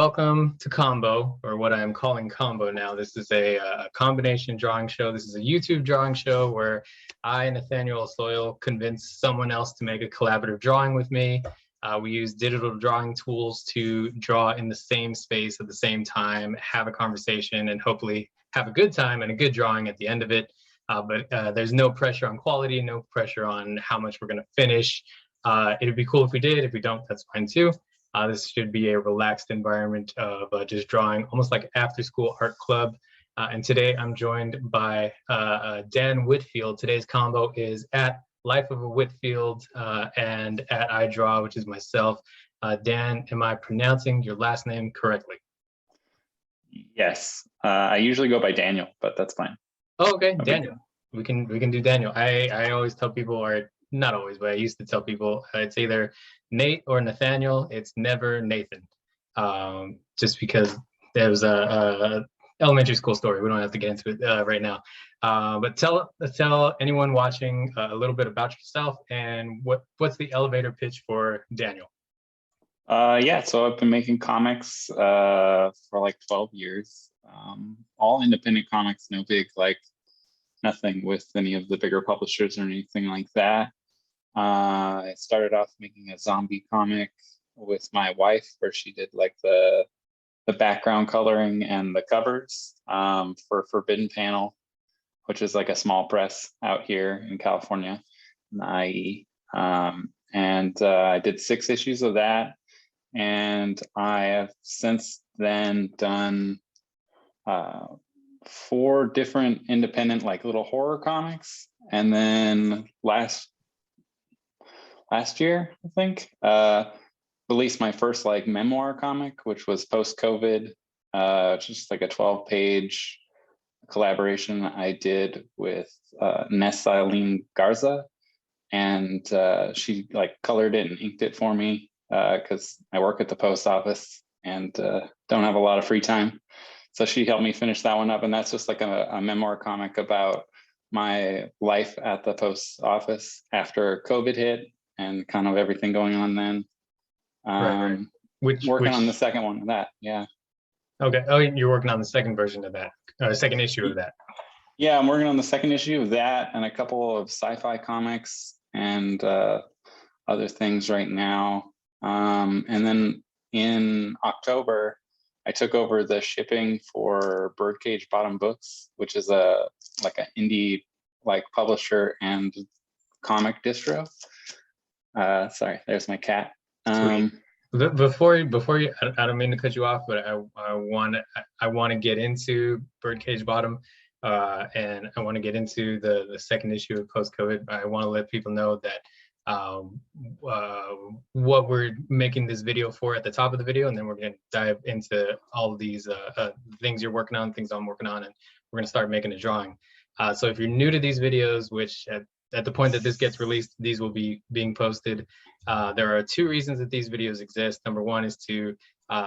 Welcome to Combo, or what I am calling Combo now. This is a combination drawing show. This is a YouTube drawing show where I, Nathaniel Osollo, convince someone else to make a collaborative drawing with me. We use digital drawing tools to draw in the same space at the same time, have a conversation, and hopefully have a good time and a good drawing at the end of it. But there's no pressure on quality, no pressure on how much we're going to finish. It'd be cool if we did. If we don't, that's fine too. This should be a relaxed environment of just drawing, almost like after-school art club. And today I'm joined by Dan Whitfield. Today's combo is at Life of a Whitfield and at I Draw, which is myself. Dan, am I pronouncing your last name correctly? Yes, I usually go by Daniel, but that's fine. Oh, okay, Daniel. We can do Daniel. I always tell people, or not always, but I used to tell people it's either Nate or Nathaniel. It's never Nathan, just because there was a elementary school story. We don't have to get into it right now. But tell anyone watching a little bit about yourself and what's the elevator pitch for Daniel. Yeah, so I've been making comics for like 12 years. All independent comics, no big, like nothing with any of the bigger publishers or anything like that. I started off making a zombie comic with my wife, where she did like the background coloring and the covers for Forbidden Panel, which is like a small press out here in California, in the IE. I did 6 issues of that, and I have since then done 4 different independent like little horror comics, and then last year, I think, released my first like memoir comic, which was post-COVID, just like a 12-page collaboration I did with Ness Eileen Garza, and she like colored it and inked it for me because I work at the post office and don't have a lot of free time. So she helped me finish that one up, and that's just like a memoir comic about my life at the post office after COVID hit and kind of everything going on then. Right. Working on the second one of that, yeah. Okay. Oh, you're working on the second version of that, second issue of that. Yeah, I'm working on the second issue of that and a couple of sci-fi comics and other things right now. And then in October, I took over the shipping for Birdcage Bottom Books, which is like an indie like publisher and comic distro. Sorry, there's my cat. Before you, I don't mean to cut you off, but I want to get into Birdcage Bottom, and I want to get into the second issue of post-COVID. I want to let people know that what we're making this video for at the top of the video, and then we're going to dive into all of these things you're working on, things I'm working on, and we're going to start making a drawing. So if you're new to these videos, which at the point that this gets released, these will be being posted. There are 2 reasons that these videos exist. Number 1 is to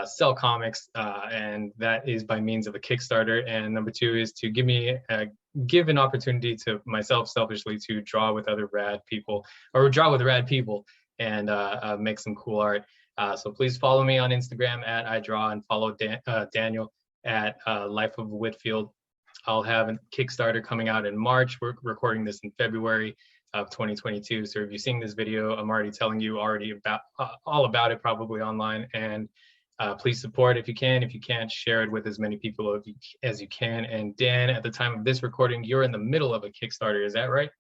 sell comics, and that is by means of a Kickstarter. And number 2 is to give an opportunity to myself selfishly to draw with other rad people, or draw with rad people, and make some cool art. So please follow me on Instagram at iDraw, and follow Daniel at Life of Whitfield. I'll have a Kickstarter coming out in March. We're recording this in February of 2022. So if you're seeing this video, I'm already telling you about all about it, probably online. And please support if you can. If you can't, share it with as many people as you can. And Dan, at the time of this recording, you're in the middle of a Kickstarter. Is that right?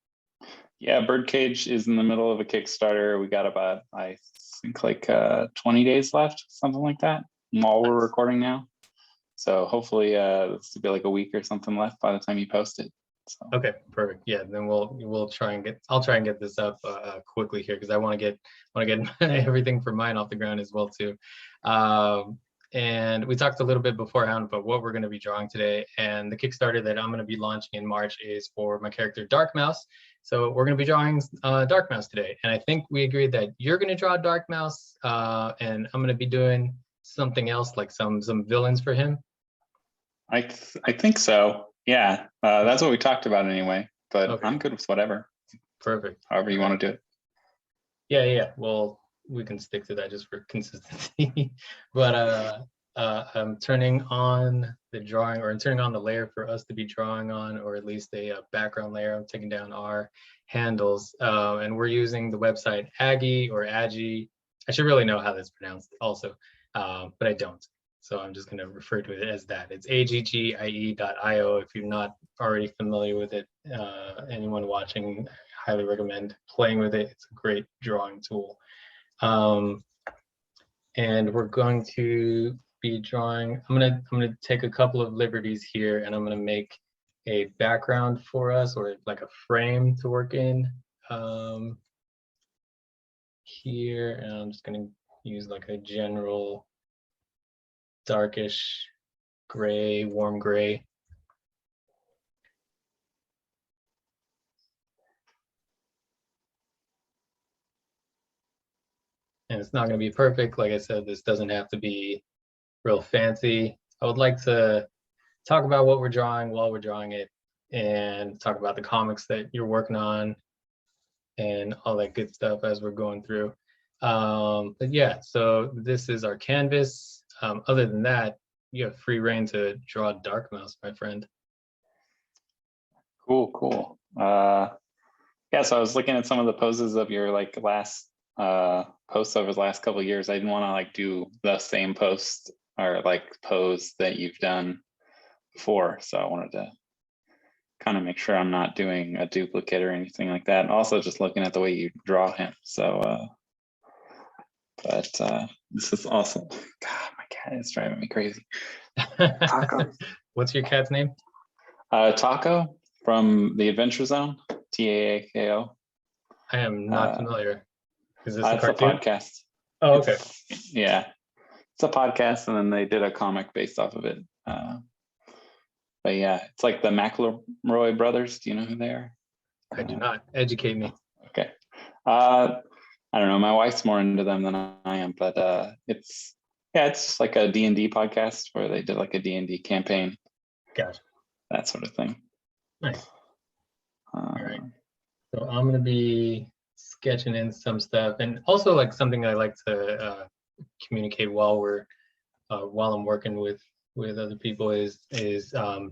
Yeah, Birdcage is in the middle of a Kickstarter. We got about, I think, like 20 days left, something like that, while we're recording now. So hopefully this will be like a week or something left by the time you post it. So. Okay, perfect. Yeah, then I'll try and get this up quickly here, because I want to get everything for mine off the ground as well too. And we talked a little bit beforehand about what we're going to be drawing today, and the Kickstarter that I'm going to be launching in March is for my character Dark Mouse. So we're going to be drawing Dark Mouse today, and I think we agreed that you're going to draw Dark Mouse, and I'm going to be doing something else, like some villains for him. I think so. Yeah, that's what we talked about anyway, but okay. I'm good with whatever. Perfect. However you want to do it. Yeah. Well, we can stick to that just for consistency. But I'm turning on the drawing, or I'm turning on the layer for us to be drawing on, or at least a background layer. I'm taking down our handles, and we're using the website Aggie or Aggie. I should really know how that's pronounced also, but I don't. So I'm just going to refer to it as that. It's aggie.io. If you're not already familiar with it, anyone watching, I highly recommend playing with it. It's a great drawing tool. And we're going to be drawing. I'm gonna take a couple of liberties here, and I'm gonna make a background for us, or like a frame to work in here. And I'm just gonna use like a general darkish gray, warm gray. And it's not going to be perfect. Like I said, this doesn't have to be real fancy. I would like to talk about what we're drawing while we're drawing it, and talk about the comics that you're working on and all that good stuff as we're going through. But yeah, so this is our canvas. Other than that, you have free reign to draw Dark Mouse, my friend. Cool. Yeah, so I was looking at some of the poses of your like last posts over the last couple of years. I didn't want to like do the same post or like pose that you've done before, so I wanted to kind of make sure I'm not doing a duplicate or anything like that. And also just looking at the way you draw him. So but this is awesome. God, my cat is driving me crazy. Taco. What's your cat's name? Taco from the Adventure Zone. Taako. I am not familiar. Is this a It's cartoon? a podcast. Oh, okay. Yeah, it's a podcast, and then they did a comic based off of it. But yeah, it's like the McElroy brothers. Do you know who they are? I do not. Educate me. Okay. I don't know. My wife's more into them than I am, but it's just like a D&D podcast where they did like a D&D campaign. Gotcha. That sort of thing. Nice. All right. So I'm gonna be sketching in some stuff, and also like something I like to communicate while I'm working with other people is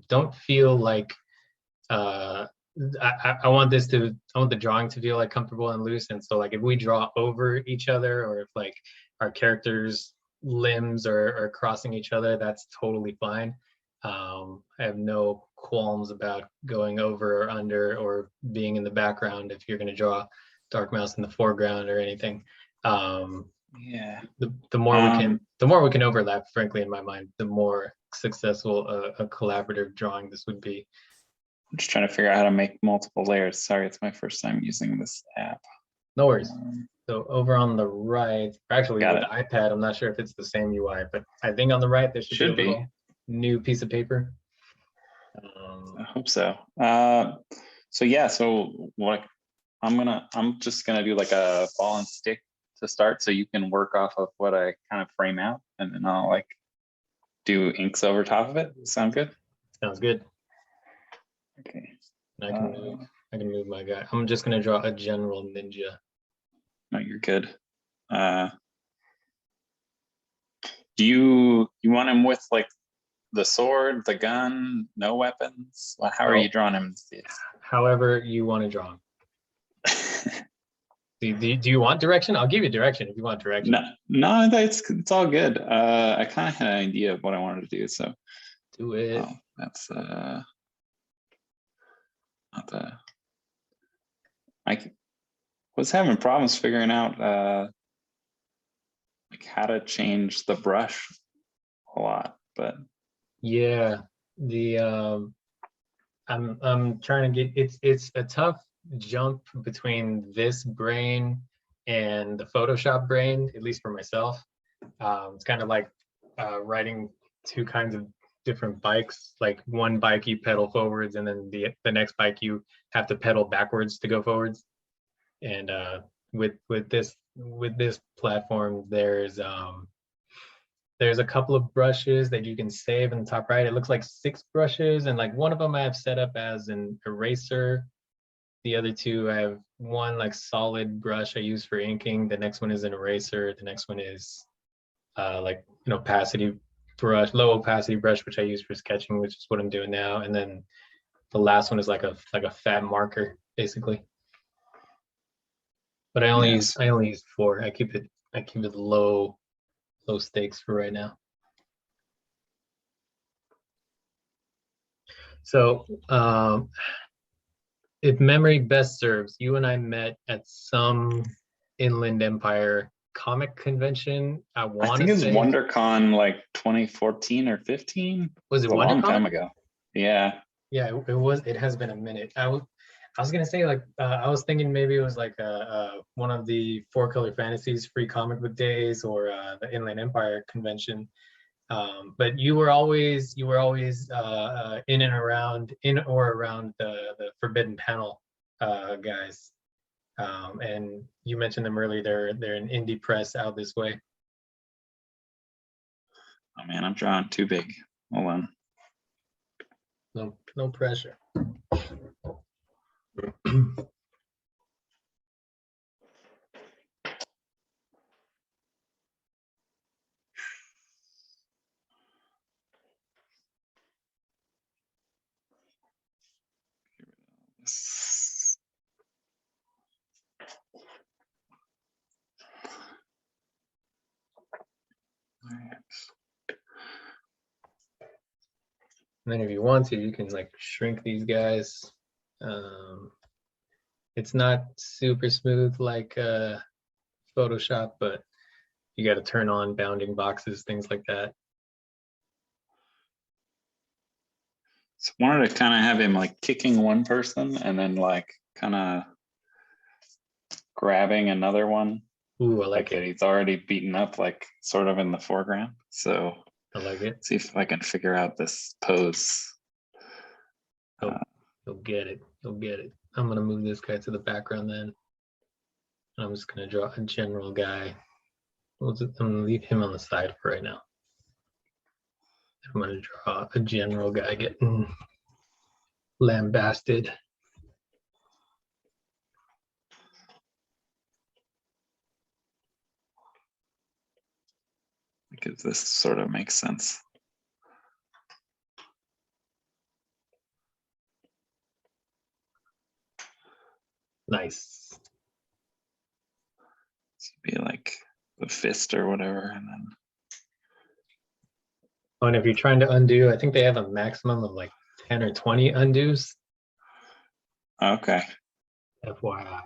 don't feel like I want the drawing to feel like comfortable and loose. And so like if we draw over each other, or if like our characters' limbs are crossing each other, that's totally fine. I have no qualms about going over or under or being in the background if you're going to draw Dark Mouse in the foreground or anything. Yeah. The more we can overlap, frankly, in my mind, the more successful a collaborative drawing this would be. I'm just trying to figure out how to make multiple layers. Sorry, it's my first time using this app. No worries. So over on the right, actually Got with it. the iPad, I'm not sure if it's the same UI, but I think on the right there should be a little new piece of paper. I hope so. So yeah, so what I'm just gonna do like a ball and stick to start, so you can work off of what I kind of frame out, and then I'll like do inks over top of it. Sound good? Sounds good. Okay. I can move my guy. I'm just gonna draw a general ninja. No, you're good. Do you want him with like the sword, the gun, no weapons? Well, how are you drawing him? However you want to draw him. Do you want direction? I'll give you direction if you want direction. No, it's all good. I kind of had an idea of what I wanted to do, so do it. Oh, that's not the. I was having problems figuring out like how to change the brush a lot, but yeah, I'm trying to get it's a tough jump between this brain and the Photoshop brain, at least for myself. It's kind of like riding two kinds of different bikes. Like one bike you pedal forwards, and then the next bike you have to pedal backwards to go forwards. And with this platform, there's a couple of brushes that you can save in the top right. It looks like 6 brushes, and like one of them I have set up as an eraser. The other 2, I have one like solid brush I use for inking. The next one is an eraser. The next one is like opacity brush, low opacity brush, which I use for sketching, which is what I'm doing now. And then the last one is like a fat marker, basically. But I only use 4. I keep it low stakes for right now. So if memory best serves, you and I met at some Inland Empire comic convention. I think it's WonderCon like 2014 or 15. Was it a long time WonderCon? ago? Yeah. Yeah, it was. It has been a minute. I was gonna say like I was thinking maybe it was like one of the 4-Color Fantasies free comic book days or the Inland Empire convention. But you were always in and around the Forbidden Panel guys. And you mentioned them earlier. They're an indie press out this way. Oh man, I'm drawing too big. Hold on. No pressure. And then if you want to, you can like shrink these guys. It's not super smooth like Photoshop, but you got to turn on bounding boxes, things like that. So I wanted to kind of have him like kicking one person and then like kind of grabbing another one. Ooh, I like it. He's already beaten up, like sort of in the foreground. So I like it. See if I can figure out this pose. You'll get it. You'll get it. I'm gonna move this guy to the background then. I'm just gonna draw a general guy. I'm gonna leave him on the side for right now. I'm gonna draw a general guy getting lambasted. Because this sort of makes sense. Nice. This would be like the fist or whatever, and then. Oh, and if you're trying to undo, I think they have a maximum of like 10 or 20 undos. Okay. FYI.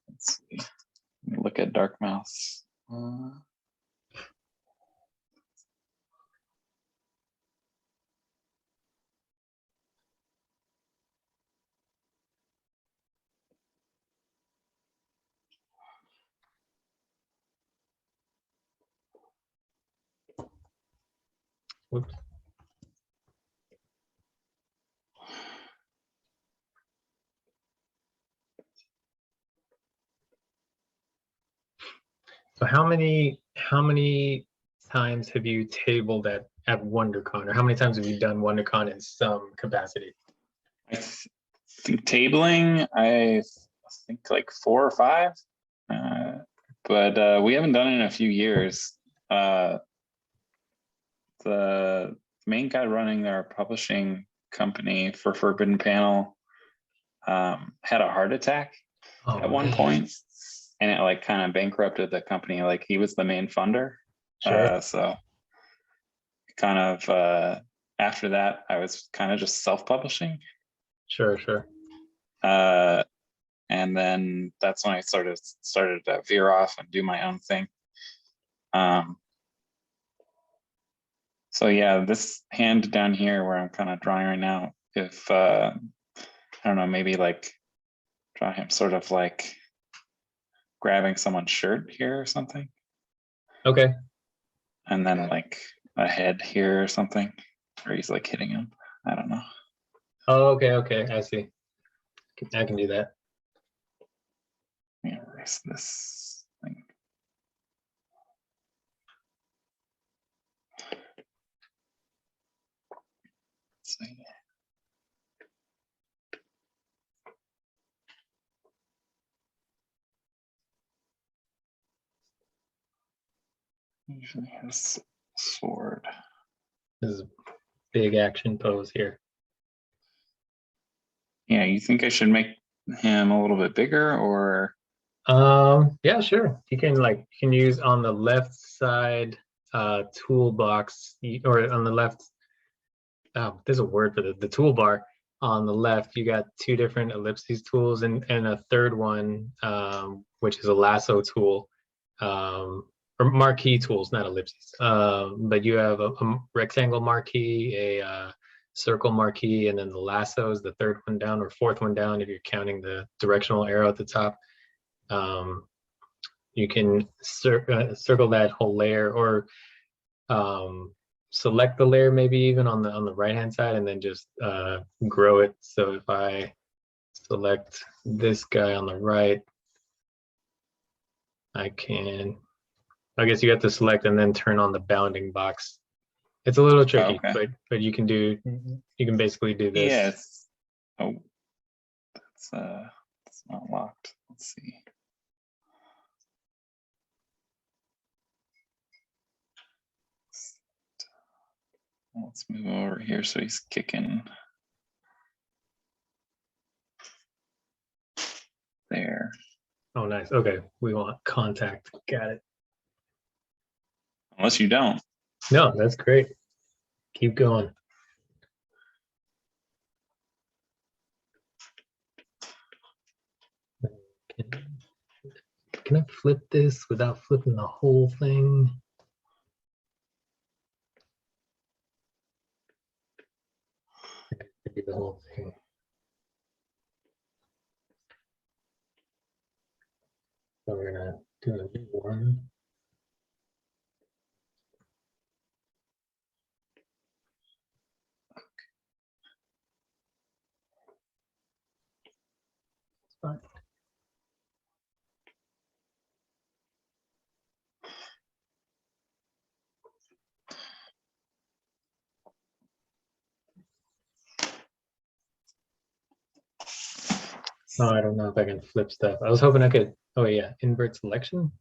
Let's see. Let me look at Dark Mouse. Whoops. So how many times have you tabled at WonderCon, or how many times have you done WonderCon in some capacity? I think tabling, I think like 4 or 5, but we haven't done it in a few years. The main guy running our publishing company for Forbidden Panel had a heart attack at one point, and it like kind of bankrupted the company. Like he was the main funder. Sure. So kind of after that, I was kind of just self-publishing. Sure. And then that's when I started to veer off and do my own thing. So yeah, this hand down here where I'm kind of drawing right now, if I don't know, maybe like draw him sort of like grabbing someone's shirt here or something. Okay. And then like a head here or something, or he's like hitting him. I don't know. Oh, okay. I see. I can do that. Yeah, erase this thing. see. Usually has sword. This is a big action pose here. Yeah, you think I should make him a little bit bigger, or? Yeah, sure. You can use on the left side toolbox, or on the left. Oh, there's a word for the toolbar. On the left, you got two different ellipses tools and a third one, which is a lasso tool, or marquee tools, not ellipses. But you have a rectangle marquee, a circle marquee, and then the lasso is the third one down or fourth one down if you're counting the directional arrow at the top. You can circle that whole layer, or select the layer maybe even on the right hand side, and then just grow it. So if I select this guy on the right, I guess you have to select and then turn on the bounding box. It's a little tricky, okay. but you can basically do this. Yes. Oh, that's not locked. Let's see. Let's move over here so he's kicking there. Oh, nice. Okay, we want contact. Got it. Unless you don't. No, that's great. Keep going. Can I flip this without flipping the whole thing? Do the whole thing. So we're gonna do a new one. Fine. Oh, I don't know if I can flip stuff. I was hoping I could. Oh yeah, invert selection.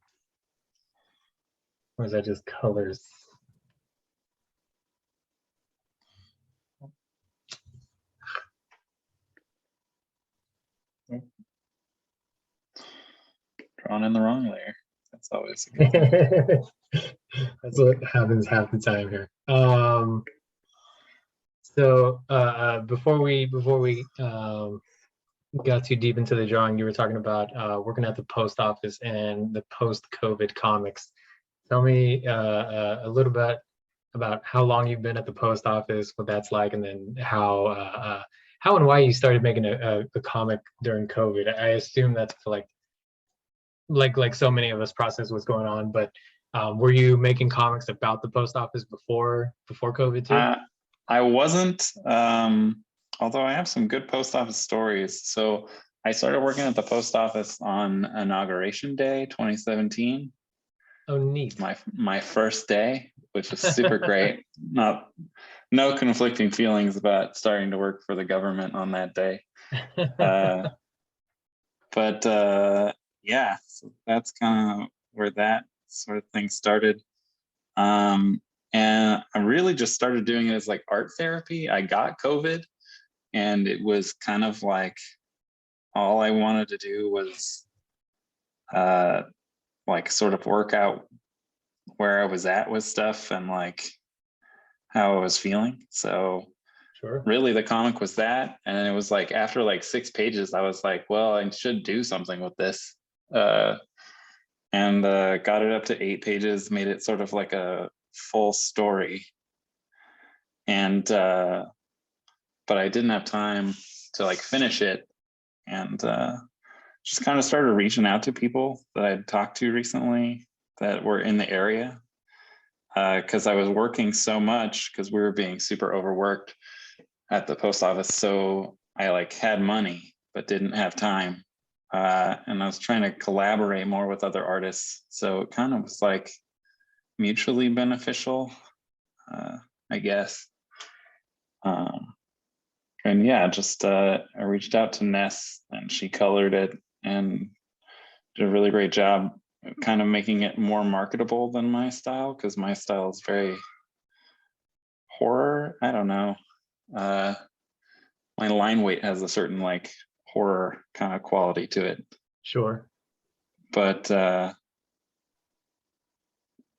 Or is that just colors? Drawn in the wrong layer. That's always a good thing. That's what happens half the time here. So before we got too deep into the drawing, you were talking about working at the post office and the post-COVID comics. Tell me a little bit about how long you've been at the post office, what that's like, and then how and why you started making a comic during COVID. I assume that's like so many of us, process what's going on, but were you making comics about the post office before COVID too? I wasn't, although I have some good post office stories. So I started working at the post office on Inauguration Day 2017. Oh, neat. My first day, which was super great. No conflicting feelings about starting to work for the government on that day. But yeah, so that's kind of where that sort of thing started. And I really just started doing it as like art therapy. I got COVID, and it was kind of like all I wanted to do was like sort of work out where I was at with stuff and like how I was feeling. So Sure. really the comic was that. And it was like after like 6 pages, I was like, well, I should do something with this. And got it up to 8 pages, made it sort of like a full story. And but I didn't have time to like finish it, and just kind of started reaching out to people that I'd talked to recently that were in the area, because I was working so much because we were being super overworked at the post office. So I like had money but didn't have time, and I was trying to collaborate more with other artists. So it kind of was like mutually beneficial, I guess. And yeah, just I reached out to Ness and she colored it and did a really great job kind of making it more marketable than my style, because my style is very horror. I don't know. My line weight has a certain like horror kind of quality to it. Sure. But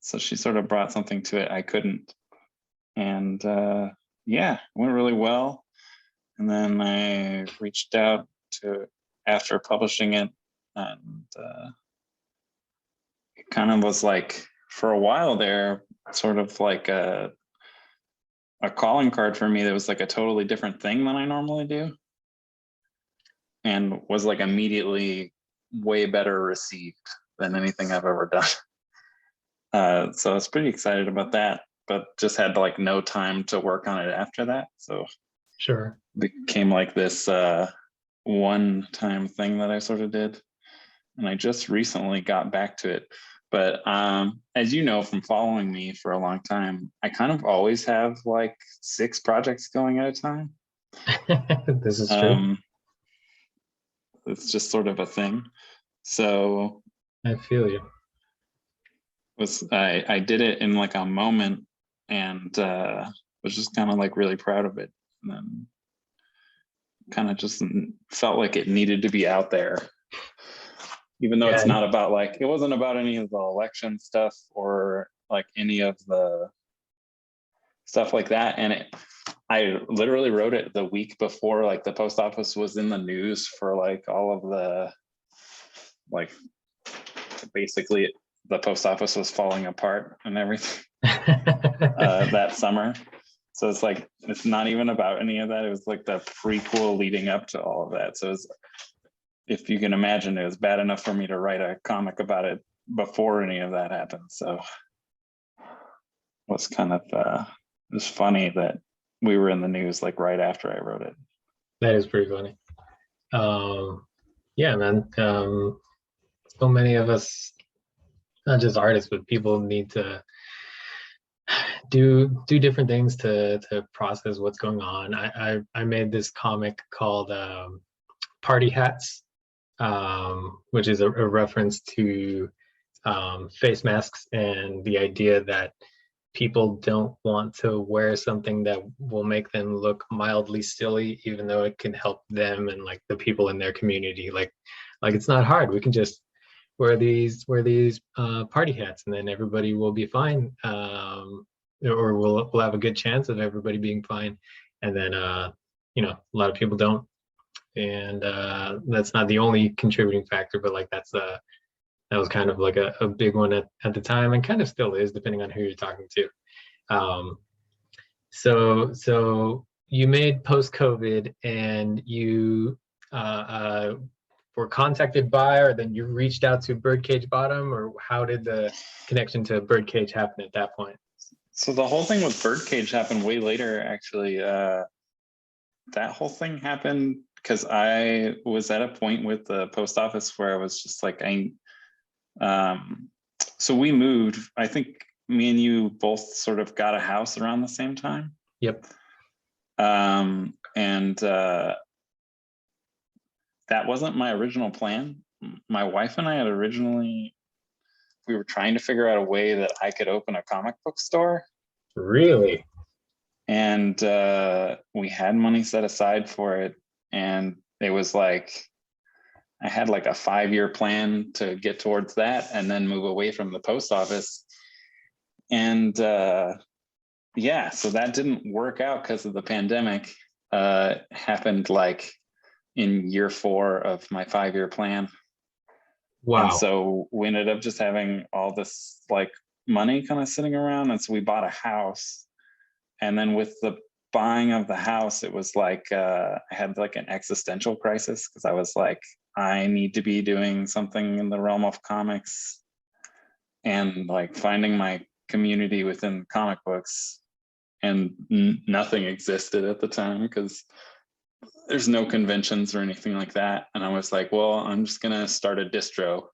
so she sort of brought something to it I couldn't. And yeah, it went really well. And then I reached out to, after publishing it, and it kind of was like, for a while there, sort of like a calling card for me that was like a totally different thing than I normally do, and was like immediately way better received than anything I've ever done. So I was pretty excited about that, but just had like no time to work on it after that. So Sure. it became like this one-time thing that I sort of did. And I just recently got back to it. But as you know from following me for a long time, I kind of always have like 6 projects going at a time. This is true. It's just sort of a thing. So I feel you. I did it in like a moment, and was just kind of like really proud of it. And then kind of just felt like it needed to be out there, even though it's Yeah. not about like, it wasn't about any of the election stuff or like any of the stuff like that. And I literally wrote it the week before like the post office was in the news for like all of the, like, basically the post office was falling apart and everything that summer. So it's like, it's not even about any of that. It was like the prequel leading up to all of that. So it was, if you can imagine, it was bad enough for me to write a comic about it before any of that happened. So it was kind of, it was funny that we were in the news like right after I wrote it. That is pretty funny. Yeah, man. So many of us, not just artists, but people need to do different things to process what's going on. I made this comic called Party Hats, which is a reference to face masks and the idea that people don't want to wear something that will make them look mildly silly, even though it can help them and like the people in their community. Like it's not hard. We can just wear these party hats, and then everybody will be fine. Or we'll have a good chance of everybody being fine. And then you know, a lot of people don't, and that's not the only contributing factor, but like that was kind of like a big one at the time, and kind of still is, depending on who you're talking to. So you made post-COVID, and you were contacted by, or then you reached out to Birdcage Bottom, or how did the connection to Birdcage happen at that point? So the whole thing with Birdcage happened way later, actually. That whole thing happened because I was at a point with the post office where I was just like, so we moved. I think me and you both sort of got a house around the same time. Yep. And that wasn't my original plan. My wife and I had originally, we were trying to figure out a way that I could open a comic book store. Really? And we had money set aside for it. And it was like, I had like a 5-year plan to get towards that and then move away from the post office. And yeah, so that didn't work out because of the pandemic. Happened like in year 4 of my 5-year plan. Wow. And so we ended up just having all this like money kind of sitting around. And so we bought a house. And then with the buying of the house, it was like I had like an existential crisis, because I was like, I need to be doing something in the realm of comics and like finding my community within comic books. And nothing existed at the time because there's no conventions or anything like that. And I was like, well, I'm just going to start a distro,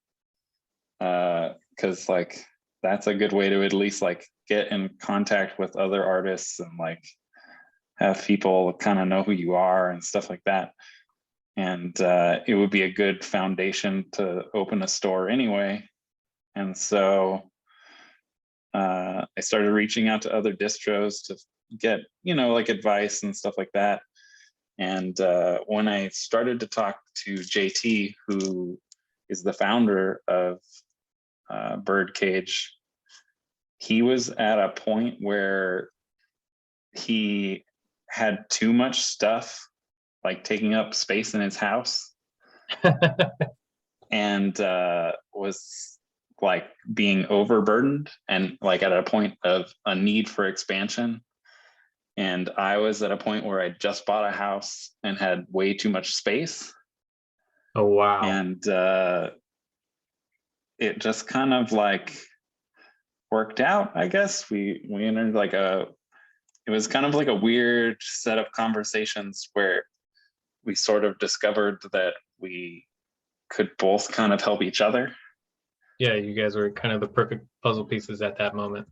because like that's a good way to at least like get in contact with other artists and like have people kind of know who you are and stuff like that. And it would be a good foundation to open a store anyway. And so I started reaching out to other distros to get, like advice and stuff like that. And when I started to talk to JT, who is the founder of Birdcage, he was at a point where he had too much stuff, like taking up space in his house, and was like being overburdened and like at a point of a need for expansion. And I was at a point where I just bought a house and had way too much space. Oh, wow. And it just kind of like worked out, I guess. We entered like it was kind of like a weird set of conversations where we sort of discovered that we could both kind of help each other. Yeah, you guys were kind of the perfect puzzle pieces at that moment.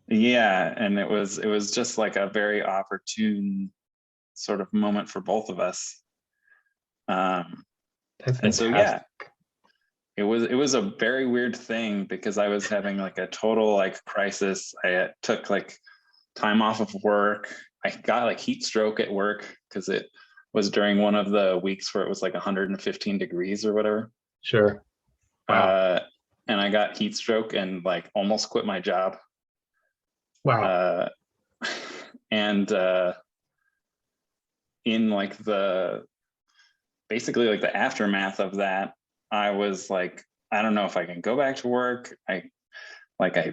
Yeah, and it was just like a very opportune sort of moment for both of us. That's and fantastic. so yeah, it was a very weird thing because I was having like a total like crisis. I took like time off of work. I got like heat stroke at work because it was during one of the weeks where it was like 115 degrees or whatever. Sure. Wow. And I got heat stroke and like almost quit my job. Wow. And in like basically like the aftermath of that, I was like, I don't know if I can go back to work. I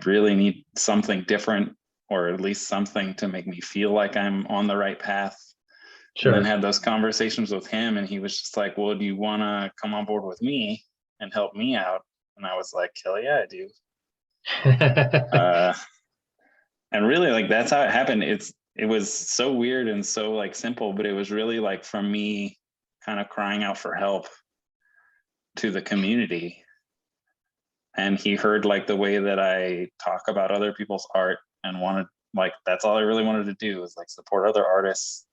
really need something different, or at least something to make me feel like I'm on the right path. Sure. And then had those conversations with him, and he was just like, well, do you want to come on board with me and help me out? And I was like, hell yeah, I do. And really, like, that's how it happened. It was so weird and so like simple, but it was really like from me kind of crying out for help to the community. And he heard like the way that I talk about other people's art and wanted, like, that's all I really wanted to do was like support other artists.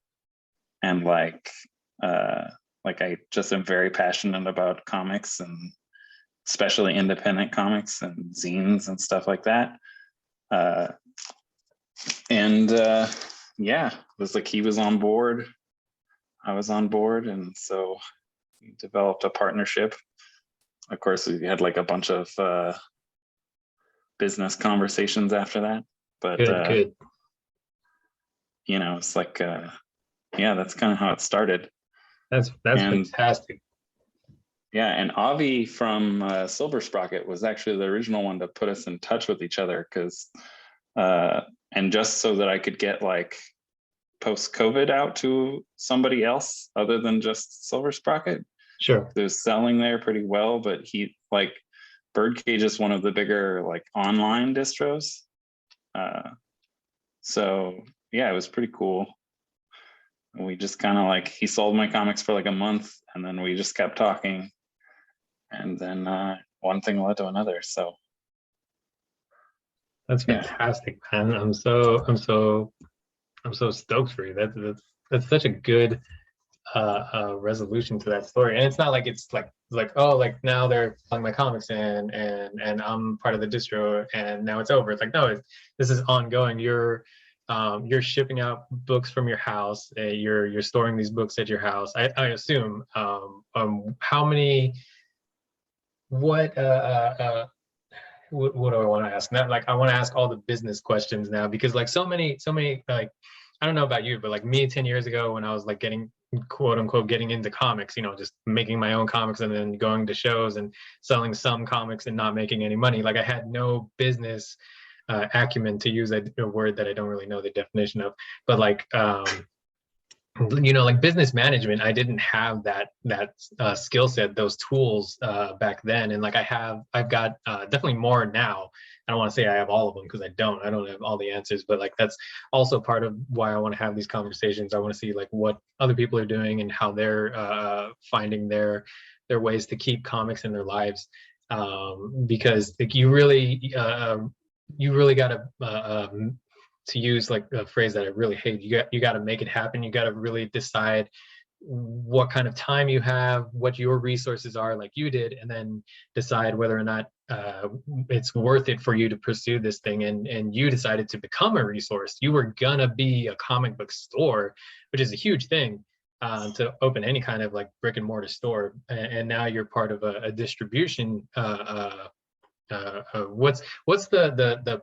And like I just am very passionate about comics, and especially independent comics and zines and stuff like that. Yeah, it was like he was on board, I was on board, and so we developed a partnership. Of course, we had like a bunch of business conversations after that, but good. It's like yeah, that's kind of how it started. That's fantastic. Yeah, and Avi from Silver Sprocket was actually the original one to put us in touch with each other, because and just so that I could get like post-COVID out to somebody else other than just Silver Sprocket. Sure. It was selling there pretty well, but he like Birdcage is one of the bigger like online distros. So yeah, it was pretty cool. And we just kind of like, he sold my comics for like a month, and then we just kept talking, and then one thing led to another. So that's fantastic, yeah. Man. I'm so stoked for you. That's such a good resolution to that story. And it's not like it's like oh, like now they're selling my comics and I'm part of the distro and now it's over. It's like, no, this is ongoing. You're shipping out books from your house. You're storing these books at your house. I assume. How many? What do I want to ask? Not like I want to ask all the business questions now, because like so many like, I don't know about you, but like me 10 years ago when I was like getting quote unquote getting into comics, just making my own comics and then going to shows and selling some comics and not making any money. Like I had no business acumen, to use a word that I don't really know the definition of, but like like business management, I didn't have that skill set, those tools back then. And like I've got definitely more now. I don't want to say I have all of them, because I don't have all the answers, but like that's also part of why I want to have these conversations. I want to see like what other people are doing and how they're finding their ways to keep comics in their lives, because like you really got to to use like a phrase that I really hate, you got to make it happen. You got to really decide what kind of time you have, what your resources are, like you did, and then decide whether or not it's worth it for you to pursue this thing. And you decided to become a resource. You were gonna be a comic book store, which is a huge thing, to open any kind of like brick and mortar store. And now you're part of a distribution. What's the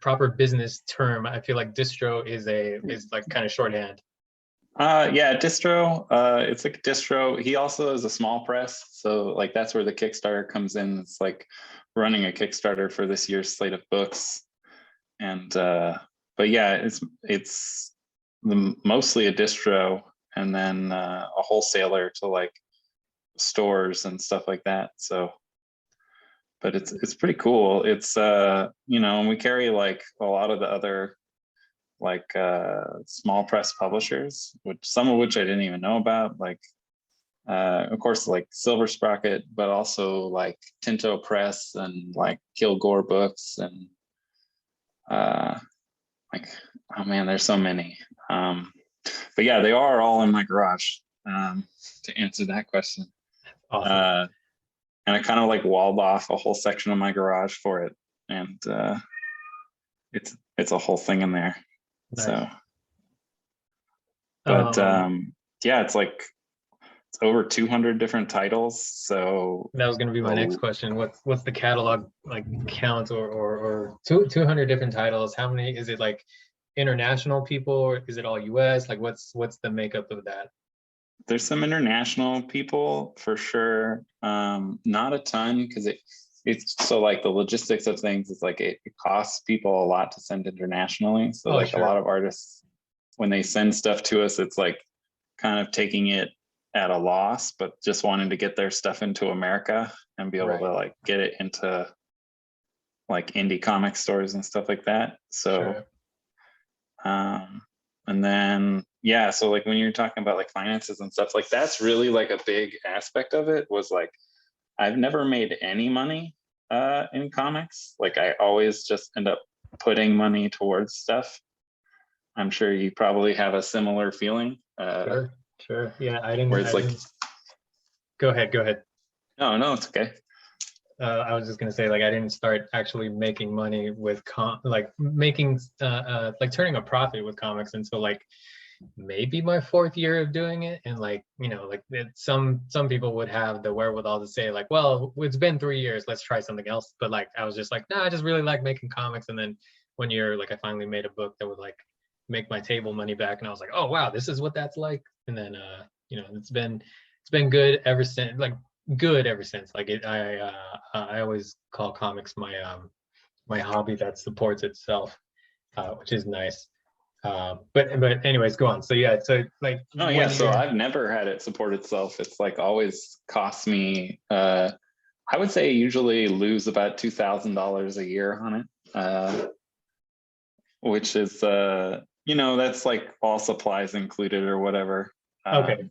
proper business term? I feel like distro is like kind of shorthand. Yeah, distro. It's like a distro. He also is a small press, so like that's where the Kickstarter comes in. It's like running a Kickstarter for this year's slate of books, and but yeah, it's mostly a distro, and then a wholesaler to like stores and stuff like that. So, but it's pretty cool. It's you know, and we carry like a lot of the other like small press publishers, which some of which I didn't even know about, like of course like Silver Sprocket, but also like Tinto Press and like Kilgore Books and like, oh man, there's so many. But yeah, they are all in my garage, to answer that question. Awesome. And I kind of like walled off a whole section of my garage for it, and it's a whole thing in there. Nice. So, but yeah, it's like it's over 200 different titles. So that was going to be my next question. What's the catalog like count, or 200 different titles? How many is it, like international people, or is it all US? Like what's the makeup of that? There's some international people for sure. Not a ton, because it's so like the logistics of things is like it costs people a lot to send internationally. So like sure. A lot of artists, when they send stuff to us, it's like kind of taking it at a loss, but just wanting to get their stuff into America and be able to like get it into like indie comic stores and stuff like that. So and then yeah, so like when you're talking about like finances and stuff, like that's really like a big aspect of it, was like I've never made any money in comics. Like I always just end up putting money towards stuff. I'm sure you probably have a similar feeling. Sure. Yeah, I didn't. Where it's like, go ahead. No, it's okay. I was just gonna say, like, I didn't start actually making money with like turning a profit with comics until like maybe my 4th year of doing it. And like, you know, like some people would have the wherewithal to say like, well, it's been 3 years, let's try something else. But like I was just like, no, I just really like making comics. And then 1 year, like I finally made a book that would like make my table money back, and I was like, oh wow, this is what that's like. And then you know, it's been good ever since. Like good ever since. Like I always call comics my my hobby that supports itself, which is nice. But anyways, go on. So yeah, so like so I've never had it support itself. It's like always cost me I would say usually lose about $2,000 a year on it, which is you know, that's like all supplies included or whatever. Okay.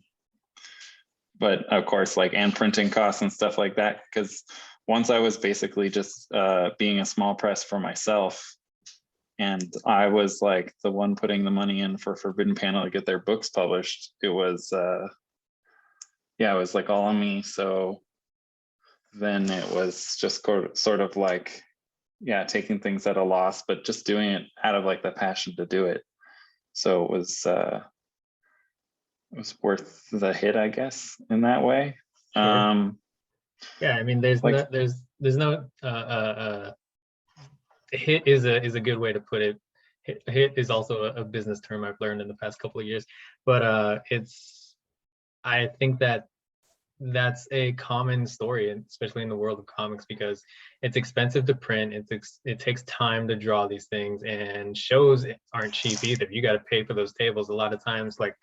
But of course, like, and printing costs and stuff like that, because once I was basically just being a small press for myself, and I was like the one putting the money in for Forbidden Panel to get their books published. It was yeah, it was like all on me. So then it was just sort of like, yeah, taking things at a loss, but just doing it out of like the passion to do it. So it was worth the hit, I guess, in that way. Sure. Yeah, I mean, there's like, no hit is a good way to put it. Hit is also a business term I've learned in the past couple of years, but I think that's a common story, especially in the world of comics, because it's expensive to print. It takes time to draw these things, and shows aren't cheap either. You got to pay for those tables a lot of times. Like,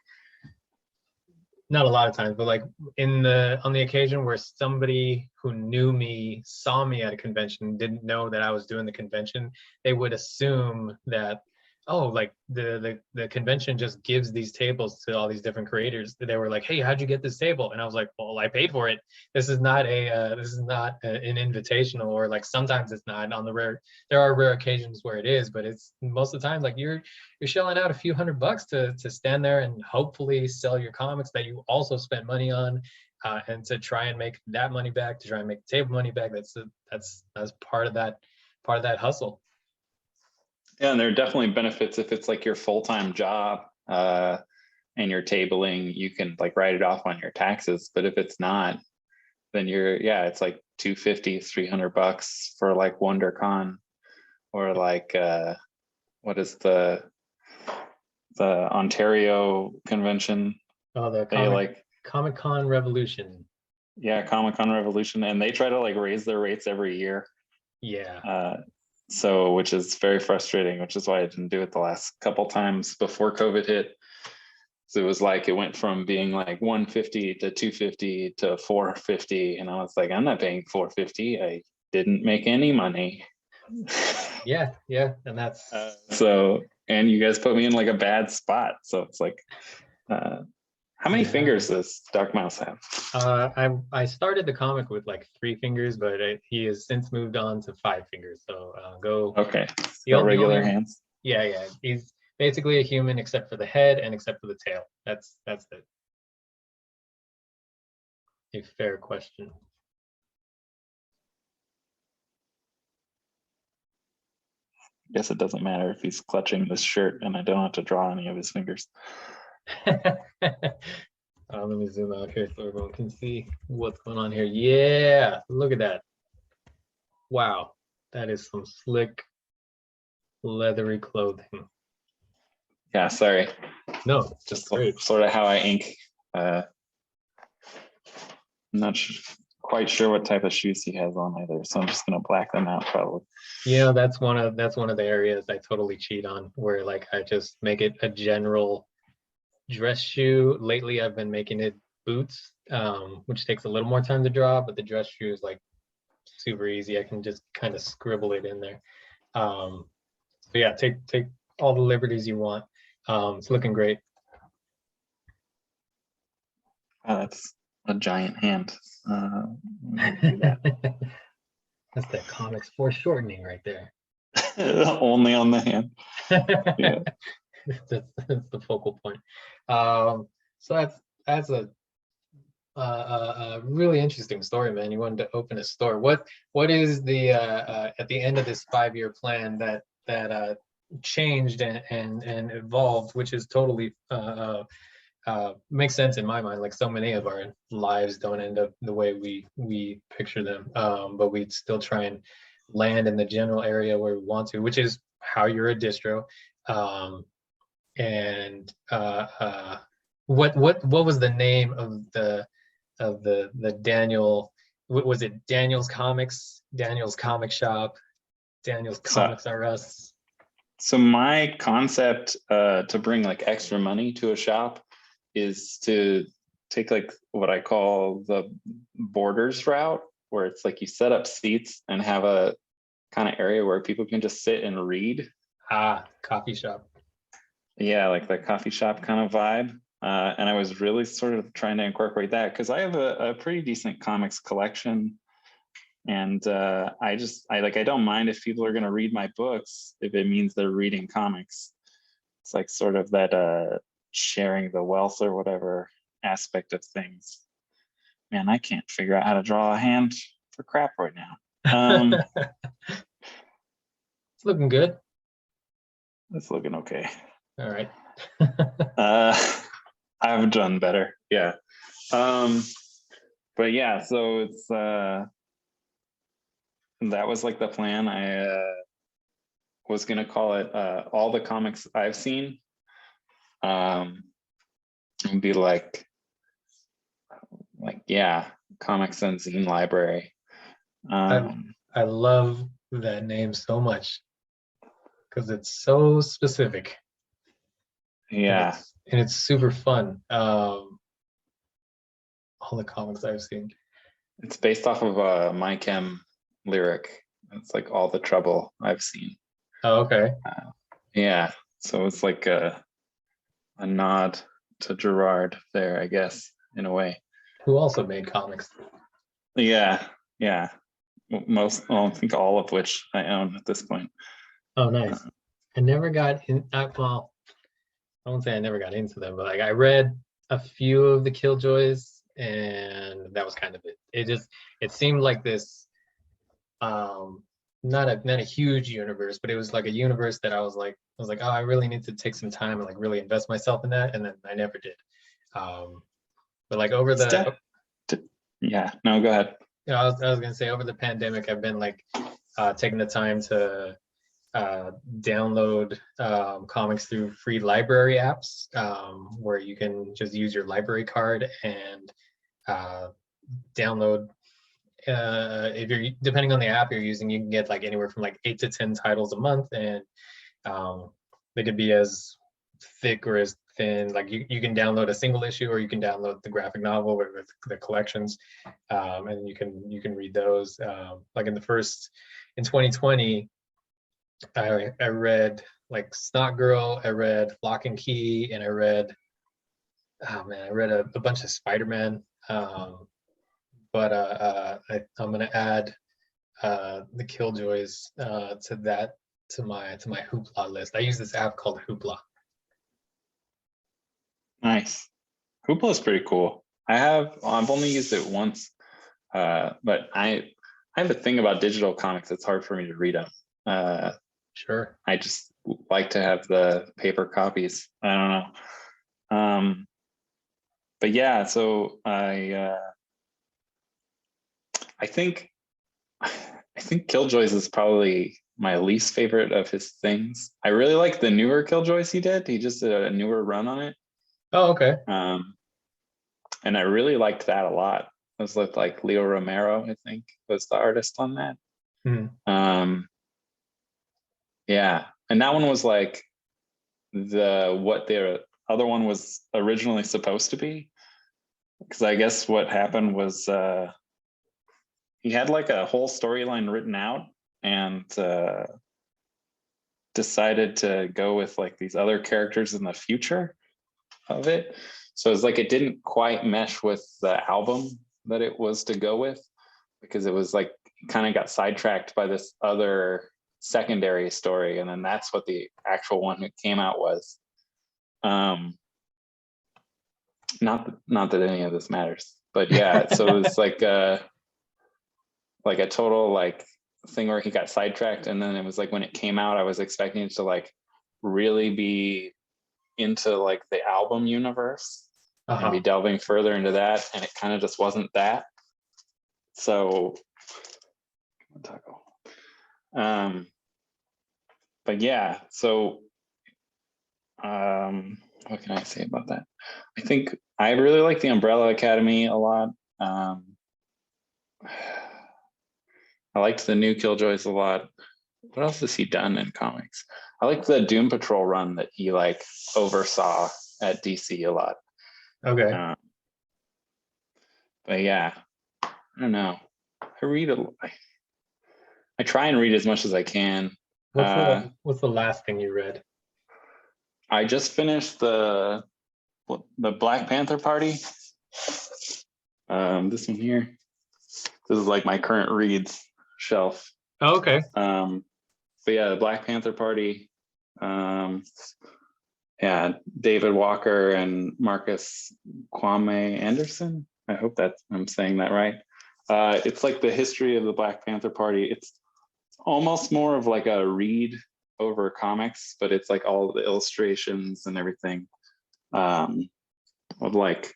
not a lot of times, but like on the occasion where somebody who knew me saw me at a convention, didn't know that I was doing the convention, they would assume that, oh, like the convention just gives these tables to all these different creators. They were like, hey, how'd you get this table? And I was like, well, I paid for it. This is not an invitational, or like sometimes it's not. On the rare, there are rare occasions where it is, but it's most of the time like you're shelling out a few $100 to stand there and hopefully sell your comics that you also spent money on, and to try and make that money back, to try and make the table money back. That's part of that hustle. Yeah, and there are definitely benefits if it's like your full-time job, and you're tabling, you can like write it off on your taxes. But if it's not, then it's like $250-300 for like WonderCon, or like what is the Ontario convention? Oh, the Comic-Con Revolution. Yeah, Comic-Con Revolution, and they try to like raise their rates every year. Yeah. So, which is very frustrating, which is why I didn't do it the last couple times before COVID hit. So it was like, it went from being like 150 to 250 to 450. And I was like, I'm not paying 450. I didn't make any money. Yeah. And that's and you guys put me in like a bad spot. So it's like, how many fingers does Dark Mouse have? I started the comic with like 3 fingers, but he has since moved on to 5 fingers. So go. Okay. Got regular hands. Yeah. He's basically a human except for the head and except for the tail. That's it. A fair question. Guess it doesn't matter if he's clutching this shirt and I don't have to draw any of his fingers. Let me zoom out here so everyone can see what's going on here. Yeah, look at that. Wow, that is some slick, leathery clothing. Yeah, sorry. No, just great. Sort of how I ink. I'm not quite sure what type of shoes he has on either, so I'm just gonna black them out probably. Yeah, that's one of the areas I totally cheat on, where like I just make it a general dress shoe. Lately I've been making it boots, which takes a little more time to draw, but the dress shoe is like super easy. I can just kind of scribble it in there. So yeah, take all the liberties you want. It's looking great. Oh, that's a giant hand. That's that comics foreshortening right there. Only on the hand. Yeah. that's the focal point. So that's a really interesting story, man. You wanted to open a store. What is the at the end of this 5-year plan that changed and evolved, which is totally makes sense in my mind. Like so many of our lives don't end up the way we picture them, but we still try and land in the general area where we want to, which is how you're a distro. And what was the name of the Daniel? Was it Daniel's Comics, Daniel's Comic Shop, Daniel's Comics R Us? So my concept to bring like extra money to a shop is to take like what I call the borders route, where it's like you set up seats and have a kind of area where people can just sit and read. Coffee shop. Yeah, like the coffee shop kind of vibe. And I was really sort of trying to incorporate that because I have a pretty decent comics collection. And I don't mind if people are going to read my books if it means they're reading comics. It's like sort of that sharing the wealth or whatever aspect of things. Man, I can't figure out how to draw a hand for crap right now. It's looking good. It's looking okay. All right. I've done better. Yeah. But yeah, so it's that was like the plan. I was gonna call it all the comics I've seen. And be like yeah, comics and zine library. I love that name so much because it's so specific. Yeah. And it's super fun. All the comics I've seen. It's based off of a My Chem lyric. It's like all the trouble I've seen. Oh, okay. Yeah. So it's like a nod to Gerard there, I guess, in a way. Who also made comics. Yeah, yeah. I think all of which I own at this point. Oh, nice. I never got in. Well, I won't say I never got into them, but like I read a few of the Killjoys, and that was kind of it. It seemed like this, not a huge universe, but it was like a universe that I was like, oh, I really need to take some time and like really invest myself in that, and then I never did. But like over the, Yeah, no, go ahead. I was gonna say over the pandemic, I've been like taking the time to download comics through free library apps, where you can just use your library card and download. If you're depending on the app you're using, you can get like anywhere from like 8 to 10 titles a month, and they could be as thick or as thin. Like you can download a single issue, or you can download the graphic novel with the collections, and you can read those. Like in 2020, I read like Snot Girl, I read Lock and Key, and I read I read a bunch of Spider-Man. But I'm gonna add the Killjoys to my Hoopla list. I use this app called Hoopla. Nice. Hoopla is pretty cool. I've only used it once, but I have a thing about digital comics. It's hard for me to read them. Sure. I just like to have the paper copies. I don't know. But yeah, so I think Killjoys is probably my least favorite of his things. I really like the newer Killjoys he did. He just did a newer run on it. Oh, okay. And I really liked that a lot. It was with like Leo Romero, I think, was the artist on that. Yeah, and that one was like what their other one was originally supposed to be. Because I guess what happened was he had like a whole storyline written out and decided to go with like these other characters in the future of it. So it's like it didn't quite mesh with the album that it was to go with, because it was like kind of got sidetracked by this other secondary story, and then that's what the actual one that came out was. Not that any of this matters, but yeah. So it's like a total like thing where he got sidetracked, and then it was like when it came out, I was expecting it to like really be into like the album universe and be delving further into that, and it kind of just wasn't that. So but yeah, so what can I say about that? I think I really like the Umbrella Academy a lot. I liked the new Killjoys a lot. What else has he done in comics? I like the Doom Patrol run that he like oversaw at DC a lot. Okay. But yeah, I don't know. I try and read as much as I can. What's the last thing you read? I just finished the Black Panther Party. This one here. This is like my current reads shelf. Oh, okay. But yeah, the Black Panther Party. Yeah, David Walker and Marcus Kwame Anderson. I hope that I'm saying that right. It's like the history of the Black Panther Party. It's almost more of like a read over comics, but it's like all the illustrations and everything. Of like,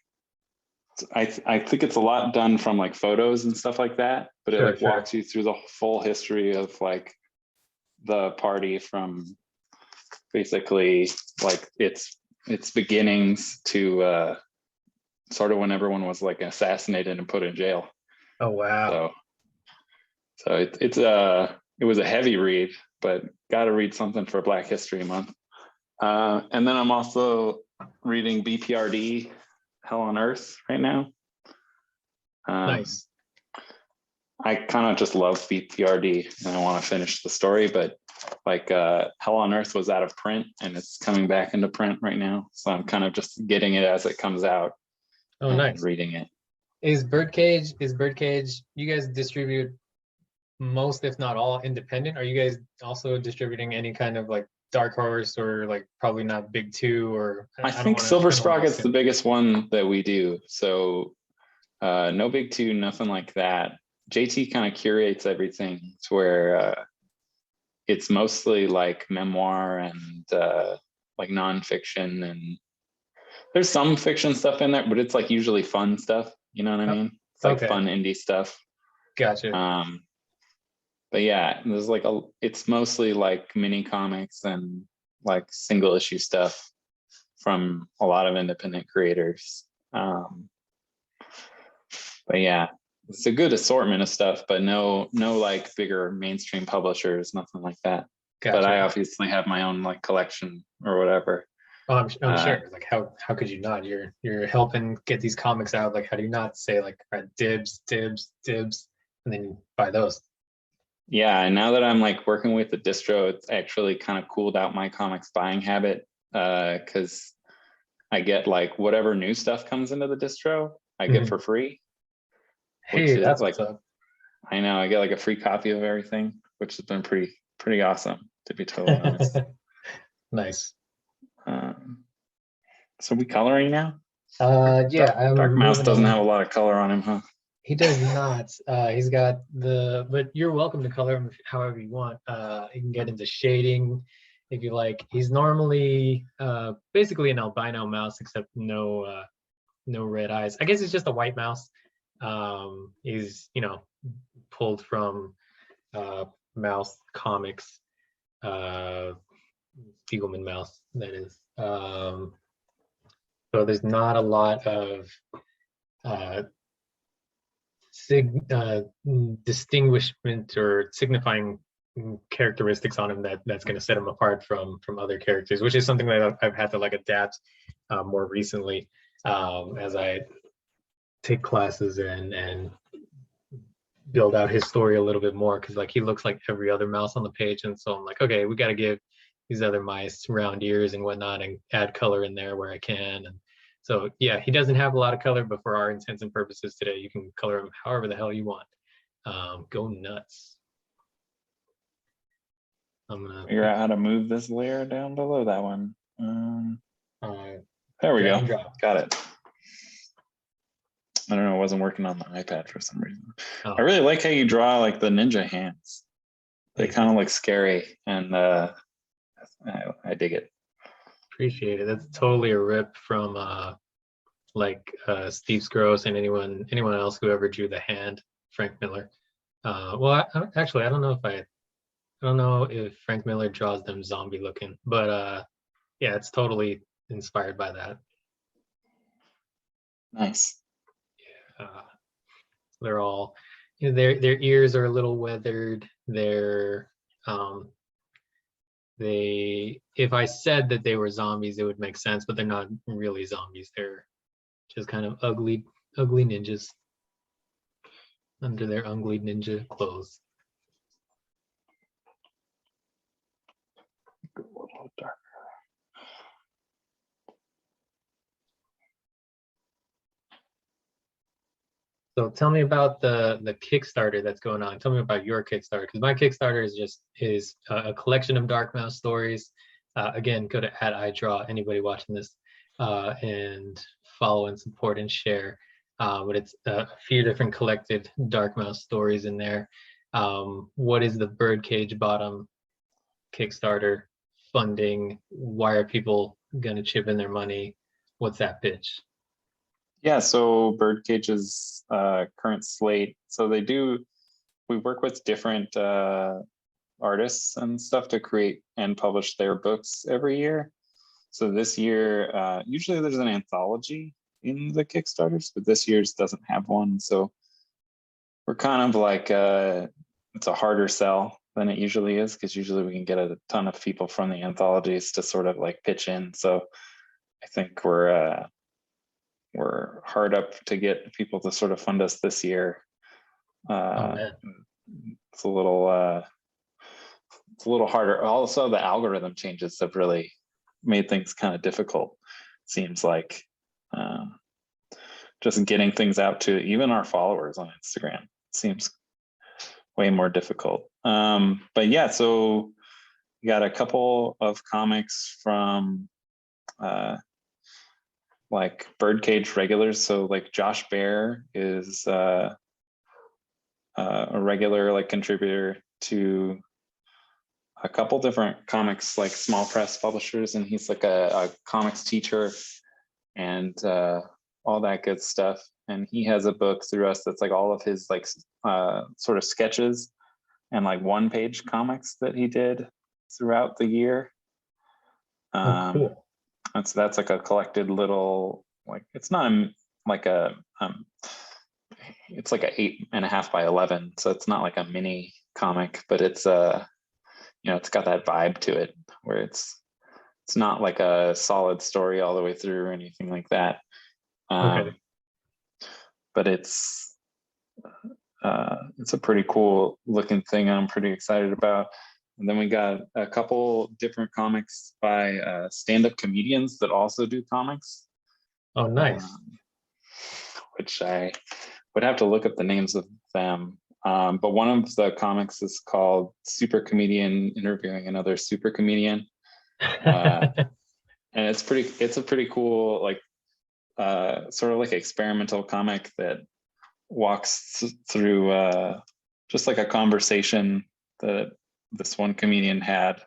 I think it's a lot done from like photos and stuff like that, but it like walks you through the full history of like the party from basically like its beginnings to sort of when everyone was like assassinated and put in jail. Oh wow. So it was a heavy read, but got to read something for Black History Month. And then I'm also reading BPRD Hell on Earth right now. Nice. I kind of just love BPRD and I want to finish the story, but like Hell on Earth was out of print and it's coming back into print right now. So I'm kind of just getting it as it comes out. Oh, and nice. reading it. Is Birdcage, you guys distribute most, if not all, independent? Are you guys also distributing any kind of like Dark Horse or like probably not Big Two or I think Silver Sprocket's the biggest one that we do. So no Big Two, nothing like that. JT kind of curates everything to where it's mostly like memoir and like nonfiction, and there's some fiction stuff in there, but it's like usually fun stuff. You know what I mean? It's like fun indie stuff. Gotcha. But yeah, there's like it's mostly like mini comics and like single issue stuff from a lot of independent creators. But yeah, it's a good assortment of stuff, but no like bigger mainstream publishers, nothing like that. Gotcha. But I obviously have my own like collection or whatever. Oh, I'm sure. Like how could you not? You're helping get these comics out. Like how do you not say like dibs, and then you buy those? Yeah, and now that I'm like working with the distro, it's actually kind of cooled out my comics buying habit because I get like whatever new stuff comes into the distro, I get for free. Hey, that's like, what's up. I know, I get like a free copy of everything, which has been pretty awesome, to be totally honest. Nice. So we coloring now? Yeah. Dark Mouse doesn't have a lot of color on him, huh? He does not. He's got but you're welcome to color him however you want. You can get into shading if you like. He's normally basically an albino mouse, except no red eyes. I guess it's just a white mouse. He's pulled from Mouse Comics, Spiegelman Mouse, that is. So there's not a lot of distinguishment or signifying characteristics on him that's going to set him apart from other characters, which is something that I've had to like adapt more recently as I take classes and build out his story a little bit more, because like he looks like every other mouse on the page, and so I'm like, okay, we got to give these other mice round ears and whatnot and add color in there where I can. And so yeah, he doesn't have a lot of color, but for our intents and purposes today, you can color him however the hell you want. Go nuts. I'm gonna figure out how to move this layer down below that one. There we go. Got it. I don't know, it wasn't working on the iPad for some reason. I really like how you draw like the ninja hands. They kind of look scary, and I dig it. Appreciate it. That's totally a rip from Steve Scroce and anyone else who ever drew the hand, Frank Miller. Well, actually, I don't know if Frank Miller draws them zombie looking, but yeah, it's totally inspired by that. Nice. They're all, their ears are a little weathered. If I said that they were zombies, it would make sense, but they're not really zombies. They're just kind of ugly ninjas under their ugly ninja clothes. A little darker. So tell me about the Kickstarter that's going on. Tell me about your Kickstarter, because my Kickstarter is a collection of Dark Mouse stories. Again, go to @iDraw, anybody watching this, and follow and support and share. But it's a few different collected Dark Mouse stories in there. What is the Birdcage Bottom Kickstarter funding? Why are people going to chip in their money? What's that pitch? Yeah, so Birdcage's current slate. So we work with different artists and stuff to create and publish their books every year. So this year, usually there's an anthology in the Kickstarters, but this year's doesn't have one. So we're kind of like, it's a harder sell than it usually is, because usually we can get a ton of people from the anthologies to sort of like pitch in. So I think we're hard up to get people to sort of fund us this year. Oh Uh, man. it's a little harder. Also, the algorithm changes have really made things kind of difficult. Seems like just getting things out to even our followers on Instagram seems way more difficult. But yeah, so we got a couple of comics from like Birdcage regulars. So like Josh Bear is a regular like contributor to a couple different comics, like small press publishers, and he's like a comics teacher and all that good stuff. And he has a book through us that's like all of his like sort of sketches and like one-page comics that he did throughout the year. Oh, cool. That's like a collected little, like it's not like a it's like a 8.5 by 11, so it's not like a mini comic, but it's it's got that vibe to it where it's not like a solid story all the way through or anything like that. Okay. But it's a pretty cool looking thing I'm pretty excited about. And then we got a couple different comics by stand-up comedians that also do comics. Oh, nice. Which I would have to look up the names of them. But one of the comics is called Super Comedian Interviewing Another Super Comedian. And it's a pretty cool, like sort of like experimental comic that walks through just like a conversation that this one comedian had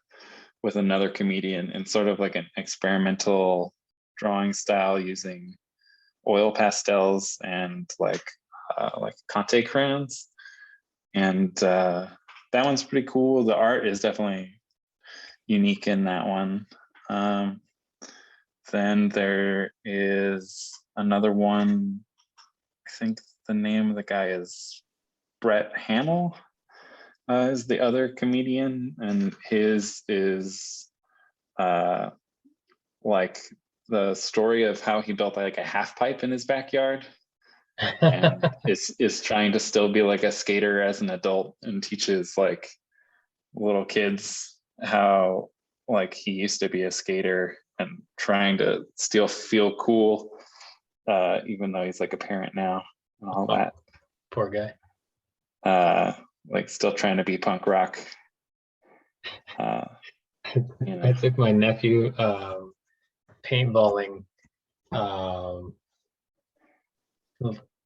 with another comedian in sort of like an experimental drawing style using oil pastels and like Conte crayons. And that one's pretty cool. The art is definitely unique in that one. Then there is another one. I think the name of the guy is Brett Hamill, is the other comedian, and his is like the story of how he built like a half pipe in his backyard and is trying to still be like a skater as an adult and teaches like little kids how like he used to be a skater and trying to still feel cool even though he's like a parent now and all that. Poor guy. Like still trying to be punk rock. I took my nephew paintballing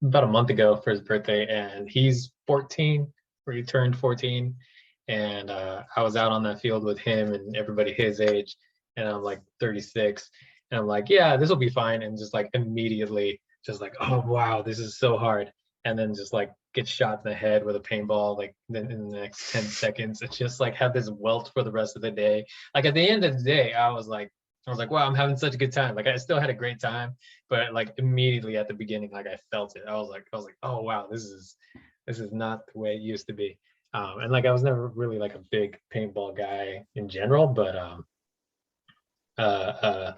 about a month ago for his birthday, and he's 14, or he turned 14, and I was out on that field with him and everybody his age, and I'm like 36, and I'm like, yeah, this will be fine, and just like immediately just like, oh wow, this is so hard, and then just like get shot in the head with a paintball like then in the next 10 seconds. It's just like have this welt for the rest of the day. Like at the end of the day, I was like, wow, I'm having such a good time. Like I still had a great time, but like immediately at the beginning, like I felt it. I was like, oh wow, this is not the way it used to be. And like I was never really like a big paintball guy in general, but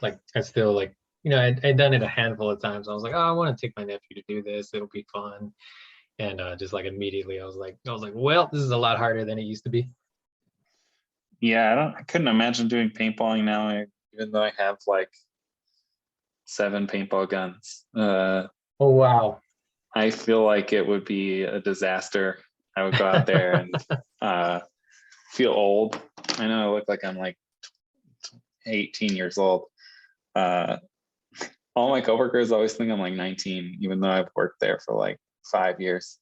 like I still like, I'd done it a handful of times. I was like, oh, I want to take my nephew to do this. It'll be fun. And just like immediately, I was like, well, this is a lot harder than it used to be. Yeah, I couldn't imagine doing paintballing now, even though I have like 7 paintball guns. Oh wow. I feel like it would be a disaster. I would go out there and feel old. I know I look like I'm like 18 years old. All my coworkers always think I'm like 19, even though I've worked there for like 5 years.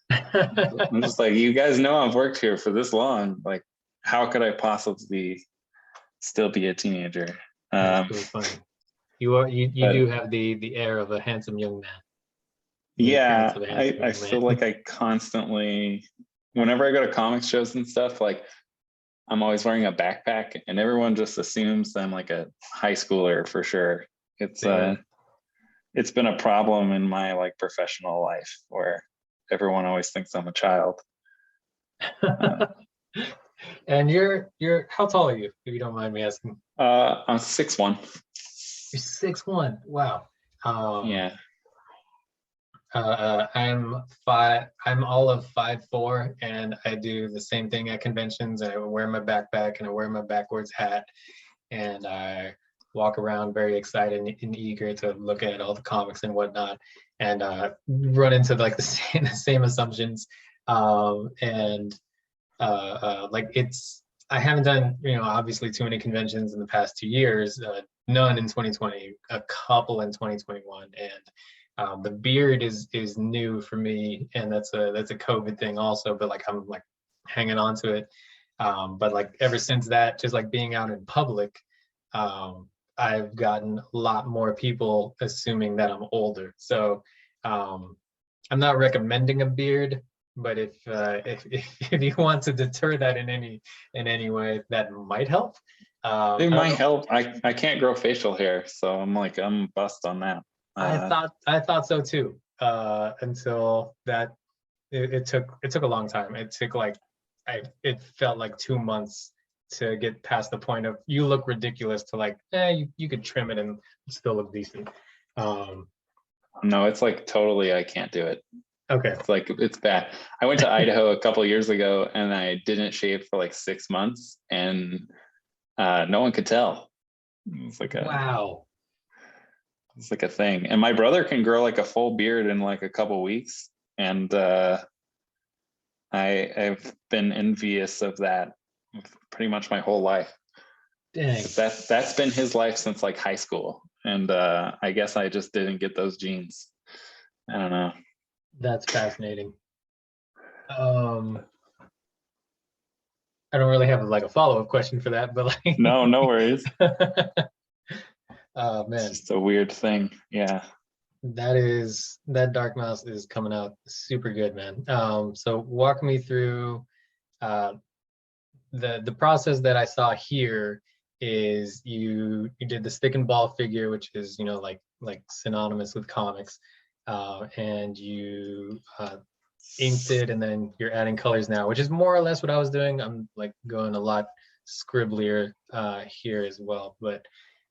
I'm just like, you guys know I've worked here for this long. Like, how could I possibly still be a teenager? That's really funny. You do have the air of a handsome young man. Yeah, I feel like I constantly, whenever I go to comic shows and stuff, like I'm always wearing a backpack and everyone just assumes I'm like a high schooler for sure. It's been a problem in my like professional life where everyone always thinks I'm a child. And you're how tall are you, if you don't mind me asking? I'm 6'1". You're 6'1". Wow. Yeah. I'm all of 5'4", and I do the same thing at conventions. I wear my backpack and I wear my backwards hat, and I walk around very excited and eager to look at all the comics and whatnot, and run into like the same assumptions. And like I haven't done, obviously too many conventions in the past 2 years, none in 2020, a couple in 2021. And the beard is new for me, and that's a COVID thing also, but like I'm like hanging on to it. But like ever since that, just like being out in public, I've gotten a lot more people assuming that I'm older. So I'm not recommending a beard, but if you want to deter that in any way, that might help. It might help. I can't grow facial hair, so I'm bust on that. I thought so too, until that it took a long time. It took like it felt like 2 months to get past the point of you look ridiculous to like, you could trim it and still look decent. No, it's like totally, I can't do it. Okay. It's like, it's bad. I went to Idaho a couple of years ago and I didn't shave for like 6 months, and no one could tell. It's like wow. It's like a thing. And my brother can grow like a full beard in like a couple of weeks. And I've been envious of that pretty much my whole life. Dang. That's been his life since like high school. And I guess I just didn't get those genes. I don't know. That's fascinating. I don't really have like a follow-up question for that, but like no worries. Oh man, it's just a weird thing. Yeah, that Dark Mouse is coming out super good, man. So walk me through the process that I saw here. Is you did the stick and ball figure, which is like synonymous with comics, and you inked it, and then you're adding colors now, which is more or less what I was doing. I'm like going a lot scribblier here as well, but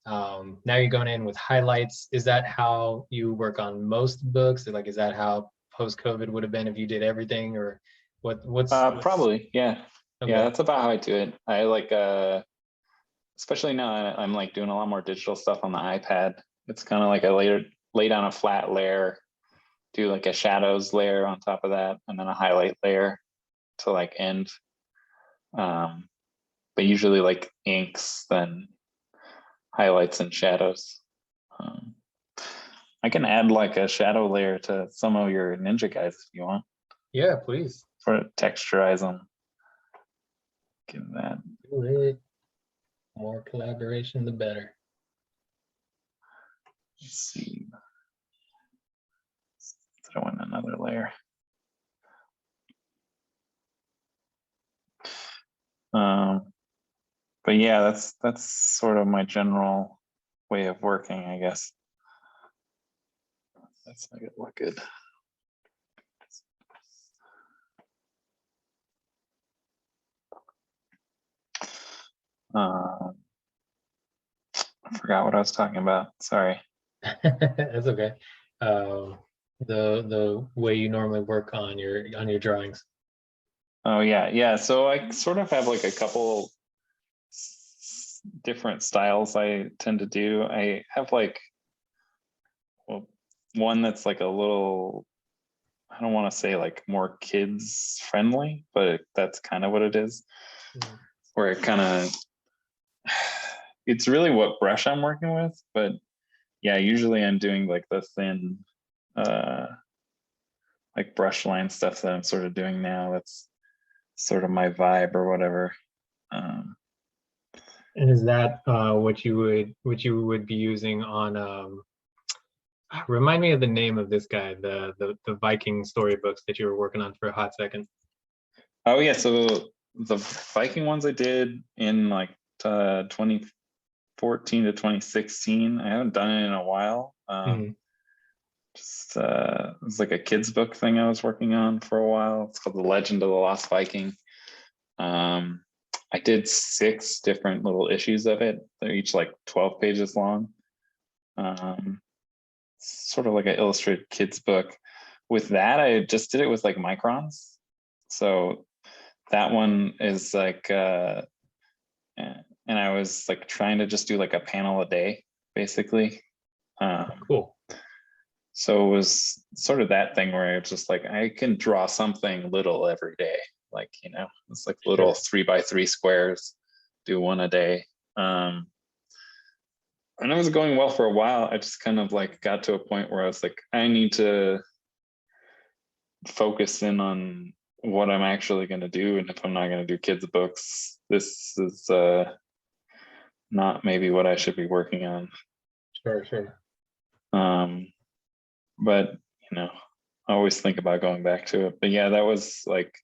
now you're going in with highlights. Is that how you work on most books? Like, is that how post-COVID would have been if you did everything, or what's probably, yeah. Okay. Yeah, that's about how I do it. I like especially now I'm like doing a lot more digital stuff on the iPad. It's kind of like I lay down a flat layer, do like a shadows layer on top of that, and then a highlight layer to like end. But usually like inks, then highlights and shadows. I can add like a shadow layer to some of your ninja guys if you want. Yeah, please. For texturize them. Give that. Do it. More collaboration, the better. Let's see. Let's throw in another layer. But yeah, that's sort of my general way of working, I guess. That's make it look good. I forgot what I was talking about. Sorry. That's okay. The way you normally work on your drawings. Oh yeah. So I sort of have like a couple different styles I tend to do. I have like, well, one that's like a little, I don't want to say like more kids friendly, but that's kind of what it is. Where it kind of, it's really what brush I'm working with, but yeah, usually I'm doing like the thin, like brush line stuff that I'm sort of doing now. That's sort of my vibe or whatever. And is that what you would be using on? Remind me of the name of this guy, the Viking storybooks that you were working on for a hot second. Oh yeah, so the Viking ones I did in like 2014 to 2016. I haven't done it in a while. Just it was like a kids book thing I was working on for a while. It's called The Legend of the Lost Viking. I did 6 different little issues of it. They're each like 12 pages long. Sort of like an illustrated kids book. with that, I just did it with like microns. So that one is like, and I was like trying to just do like a panel a day, basically. Cool. So it was sort of that thing where it's just like, I can draw something little every day. Like, you know, it's like little 3x3 squares, do one a day. And it was going well for a while. I just kind of like got to a point where I was like, I need to focus in on what I'm actually going to do. And if I'm not going to do kids' books, this is not maybe what I should be working on. Sure. But, you know, I always think about going back to it. But yeah, that was like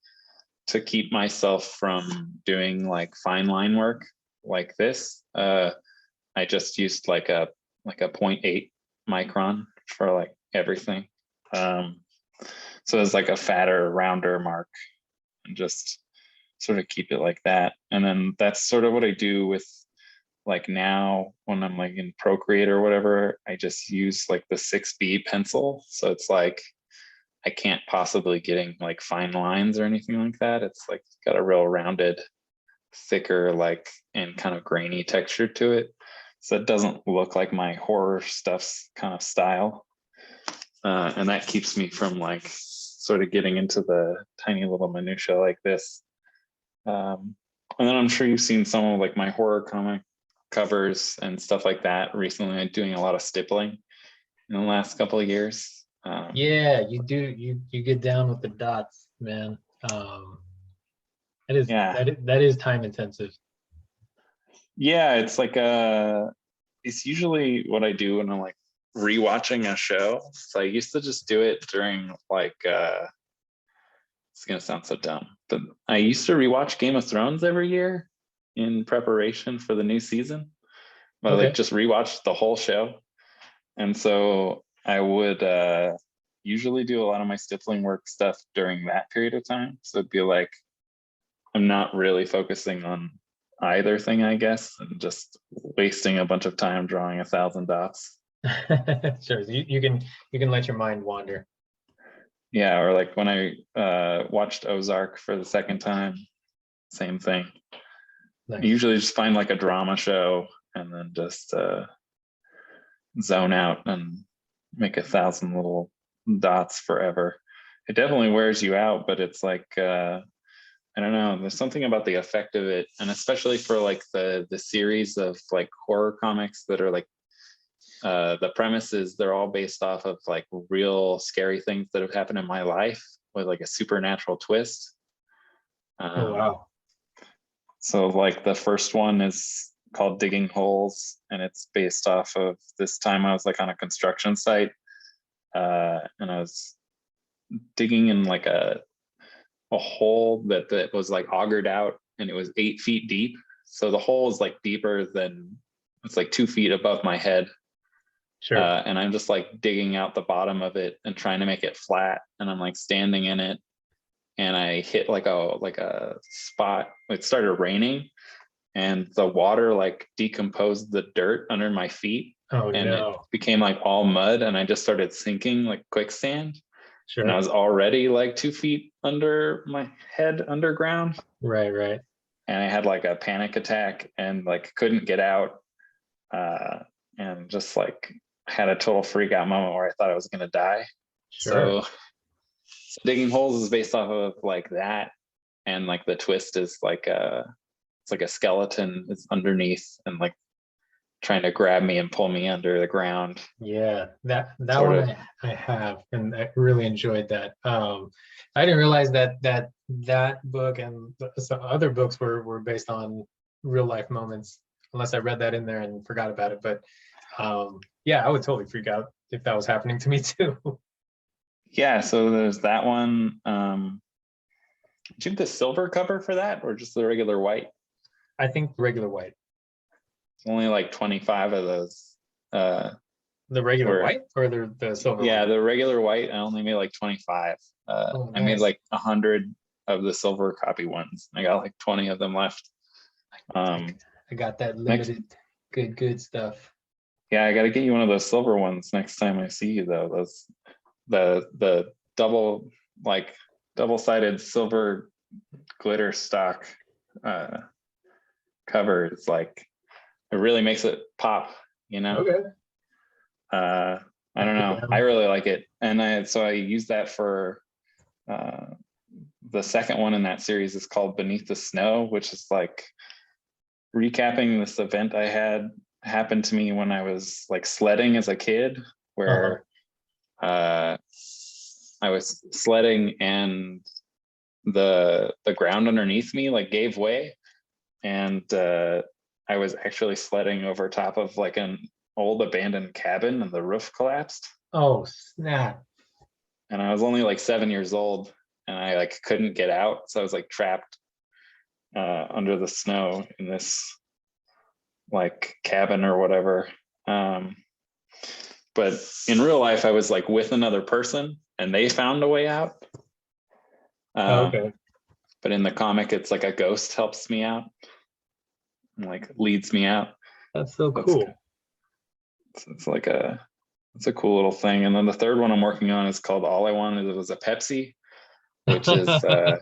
to keep myself from doing like fine line work like this. I just used like a 0.8 micron for like everything. So it's like a fatter, rounder mark, and just sort of keep it like that. And then that's sort of what I do with like now when I'm like in Procreate or whatever, I just use like the 6B pencil. So it's like, I can't possibly getting like fine lines or anything like that. It's like got a real rounded, thicker, like, and kind of grainy texture to it. So it doesn't look like my horror stuff's kind of style. And that keeps me from like sort of getting into the tiny little minutia like this. And then I'm sure you've seen some of like my horror comic covers and stuff like that recently. I'm doing a lot of stippling in the last couple of years. Yeah, you do. You get down with the dots, man. That is time intensive. Yeah, it's like it's usually what I do when I'm like rewatching a show. So I used to just do it during like it's gonna sound so dumb, but I used to rewatch Game of Thrones every year in preparation for the new season. But Okay. like just rewatch the whole show. And so I would usually do a lot of my stippling work stuff during that period of time. So it'd be like I'm not really focusing on either thing, I guess, and just wasting a bunch of time drawing 1,000 dots. Sure. You can let your mind wander. Yeah, or like when I watched Ozark for the second time, same thing. Nice. Usually just find like a drama show and then just zone out and make 1,000 little dots forever. It definitely wears you out, but it's like I don't know, there's something about the effect of it, and especially for like the series of like horror comics that are like the premises, they're all based off of like real scary things that have happened in my life with like a supernatural twist. Oh wow. So like the first one is called Digging Holes, and it's based off of this time I was like on a construction site, and I was digging in like a hole that was like augured out, and it was 8 feet deep. So the hole is like deeper than, it's like 2 feet above my head. Sure. And I'm just like digging out the bottom of it and trying to make it flat. And I'm like standing in it, and I hit like a spot. It started raining, and the water like decomposed the dirt under my feet. Oh and no. It became like all mud, and I just started sinking like quicksand. Sure. And I was already like 2 feet under my head underground. Right. And I had like a panic attack and like couldn't get out. And just like had a total freak out moment where I thought I was going to die. Sure. So Digging Holes is based off of like that. And like the twist is like it's like a skeleton is underneath and like trying to grab me and pull me under the ground. Yeah, that one I have, and I really enjoyed that. I didn't realize that book and some other books were based on real life moments, unless I read that in there and forgot about it. But yeah, I would totally freak out if that was happening to me too. Yeah, so there's that one. Did you have the silver cover for that, or just the regular white? I think regular white. Only like 25 of those. The regular white or the silver? Yeah, one? the regular white. I only made like 25. Nice. I made like 100 of the silver copy ones. I got like 20 of them left. I got that limited good stuff. Yeah, I got to get you one of those silver ones next time I see you though. Those the double-sided silver glitter stock cover. It's like, it really makes it pop, you know? Okay. I don't know. I really like it. And I use that for the second one in that series is called Beneath the Snow, which is like recapping this event I had happened to me when I was like sledding as a kid, where I was sledding and the ground underneath me like gave way, and I was actually sledding over top of like an old abandoned cabin and the roof collapsed. Oh, snap. And I was only like 7 years old, and I like couldn't get out, so I was like trapped under the snow in this like cabin or whatever. But in real life, I was like with another person, and they found a way out. Okay. But in the comic, it's like a ghost helps me out, and like leads me out. That's so cool. It's a cool little thing. And then the third one I'm working on is called All I Wanted Was a Pepsi, which is I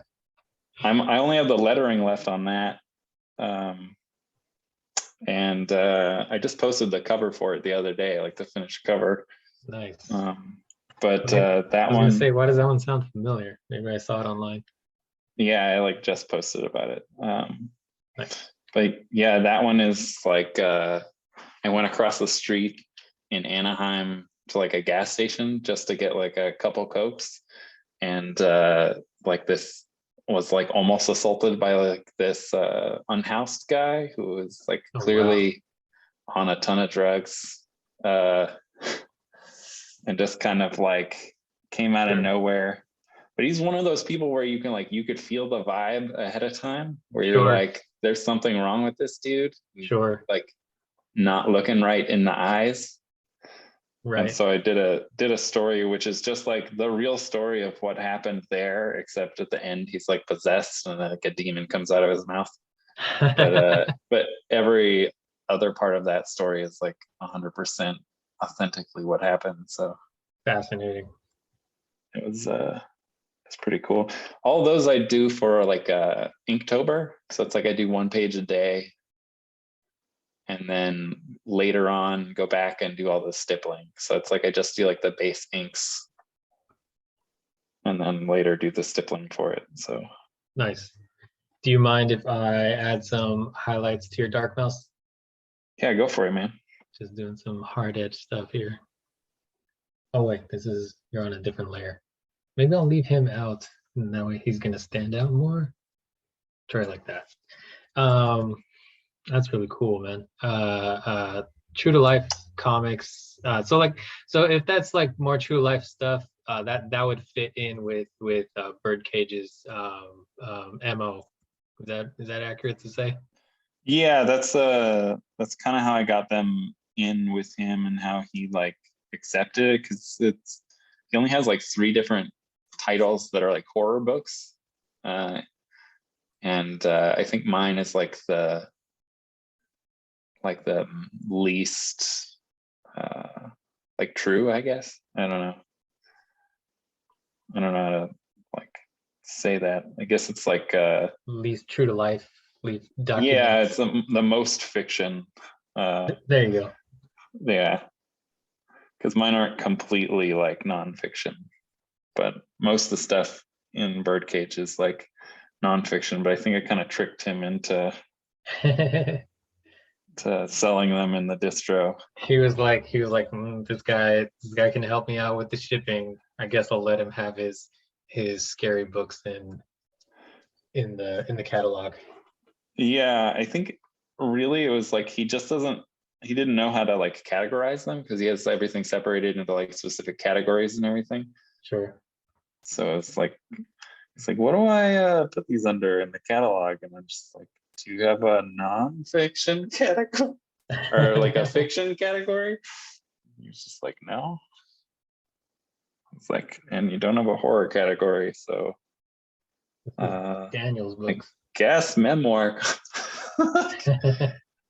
only have the lettering left on that. And I just posted the cover for it the other day, like the finished cover. Nice. But I that was one, gonna say, why does that one sound familiar? Maybe I saw it online. yeah, I like just posted about it. Nice. But yeah, that one is like I went across the street in Anaheim to like a gas station just to get like a couple Cokes, and like this was like almost assaulted by like this unhoused guy who was like clearly on a ton of drugs, and just kind of like came out of nowhere. But he's one of those people where you could feel the vibe ahead of time, where you're like, there's something wrong with this dude. Sure. Like not looking right in the eyes. Right. And so I did a story which is just like the real story of what happened there, except at the end he's like possessed and like a demon comes out of his mouth. But every other part of that story is like 100% authentically what happened. So fascinating. It was it's pretty cool. All those I do for like Inktober. So it's like I do one page a day, and then later on go back and do all the stippling. So it's like I just do like the base inks, and then later do the stippling for it. So nice. Do you mind if I add some highlights to your Dark Mouse? Yeah, go for it, man. Just doing some hard edge stuff here. Oh wait, you're on a different layer. Maybe I'll leave him out, and that way he's gonna stand out more. Try like that. That's really cool, man. True to life comics. So if that's like more true life stuff, that would fit in with Birdcage's MO. Is that accurate to say? Yeah, that's kind of how I got them in with him and how he like accepted it, because he only has like 3 different titles that are like horror books, and I think mine is like the least like true, I guess. I don't know how to like say that. I guess it's like least true to life, least documented. Yeah, it's the most fiction. There you go. Yeah, because mine aren't completely like nonfiction, but most of the stuff in Birdcage is like nonfiction. But I think I kind of tricked him into to selling them in the distro. He was like, this guy can help me out with the shipping. I guess I'll let him have his scary books in the catalog. Yeah, I think really it was like he didn't know how to like categorize them, because he has everything separated into like specific categories and everything. Sure. So it's like, what do I put these under in the catalog? And I'm just like, do you have a nonfiction category or like a fiction category? He's just like, no. It's like, and you don't have a horror category, so Daniel's books. I guess memoir.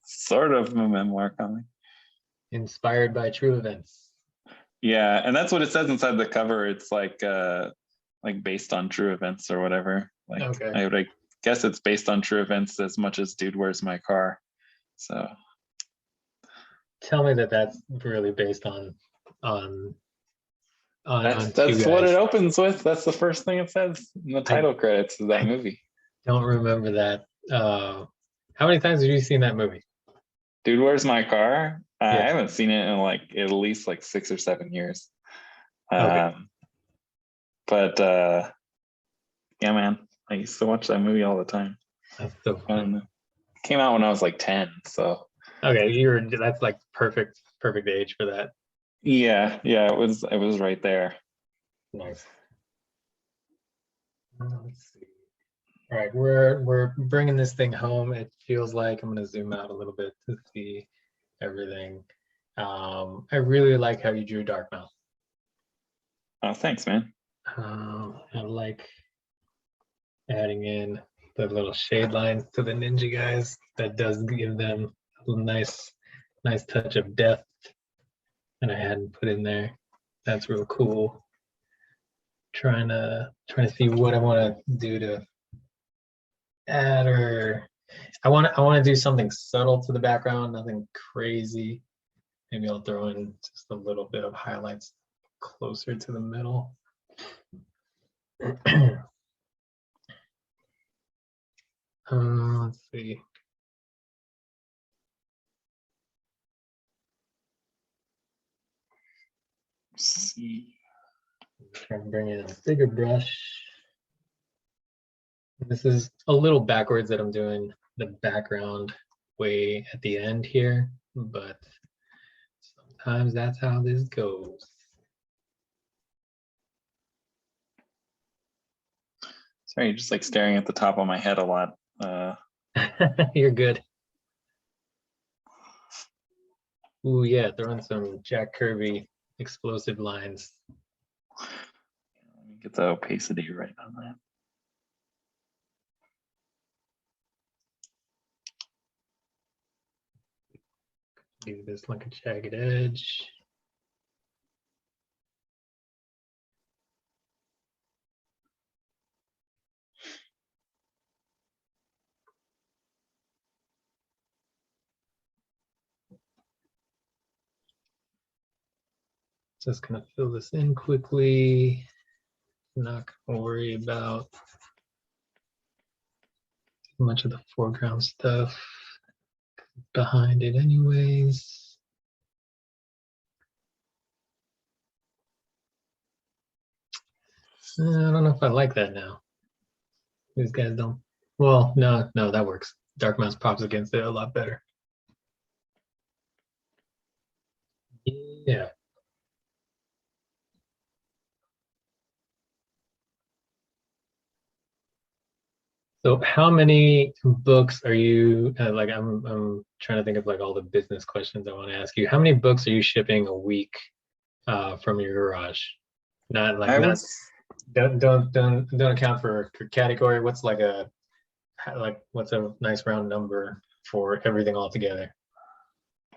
Sort of a memoir comic. Inspired by true events. Yeah, and that's what it says inside the cover. It's like based on true events or whatever. Like Okay. I would guess it's based on true events as much as Dude, Where's My Car? So Tell me that that's really based on two that's what it guys. opens with. That's the first thing it says in the I title credits of that I movie. don't remember that. How many times have you seen that movie? Dude, Where's My Car? I Yeah. haven't seen it in like at least like 6 or 7 years. Okay. But yeah, man, I used to watch that movie all the time. That's so I don't funny. know. It came out when I was like 10, so Okay, that's like perfect age for that. yeah, it was right there. Nice. Let's see. All right, we're bringing this thing home. It feels like I'm gonna zoom out a little bit to see everything. I really like how you drew Dark Mouse. Oh, thanks, man. I like adding in the little shade lines to the ninja guys. That does give them a nice touch of depth, and I hadn't put in there. That's real cool. Trying to see what I want to do to add, or I want to do something subtle to the background, nothing crazy. Maybe I'll throw in just a little bit of highlights closer to the middle. Let's see. Try and bring in a bigger brush. This is a little backwards that I'm doing the background way at the end here, but sometimes that's how this goes. Sorry, you're just like staring at the top of my head a lot. You're good. Ooh, yeah, throwing some Jack Kirby explosive lines. Let me get the opacity right on that. Do this like a jagged edge. Just gonna fill this in quickly. Not gonna worry about much of the foreground stuff behind it anyways. I don't know if I like that now. These guys don't. Well, no, that works. Dark Mouse pops against it a lot better. Yeah. So how many books are you like I'm trying to think of like all the business questions I want to ask you. How many books are you shipping a week from your garage? Not like I not was don't account for category. What's like what's a nice round number for everything all together?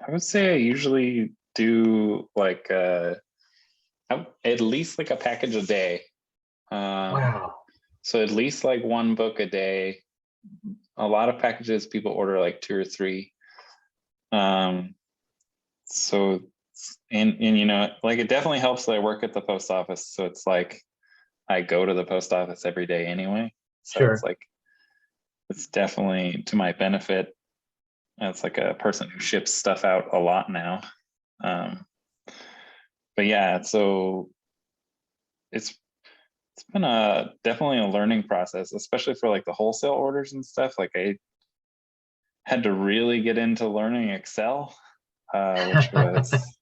I would say I usually do like at least like a package a day. Wow. So at least like one book a day. A lot of packages people order like 2 or 3. So and you know, like it definitely helps that I work at the post office. So it's like I go to the post office every day anyway. So Sure. it's like it's definitely to my benefit. It's like a person who ships stuff out a lot now. But yeah, so it's been definitely a learning process, especially for like the wholesale orders and stuff. Like I had to really get into learning Excel, which was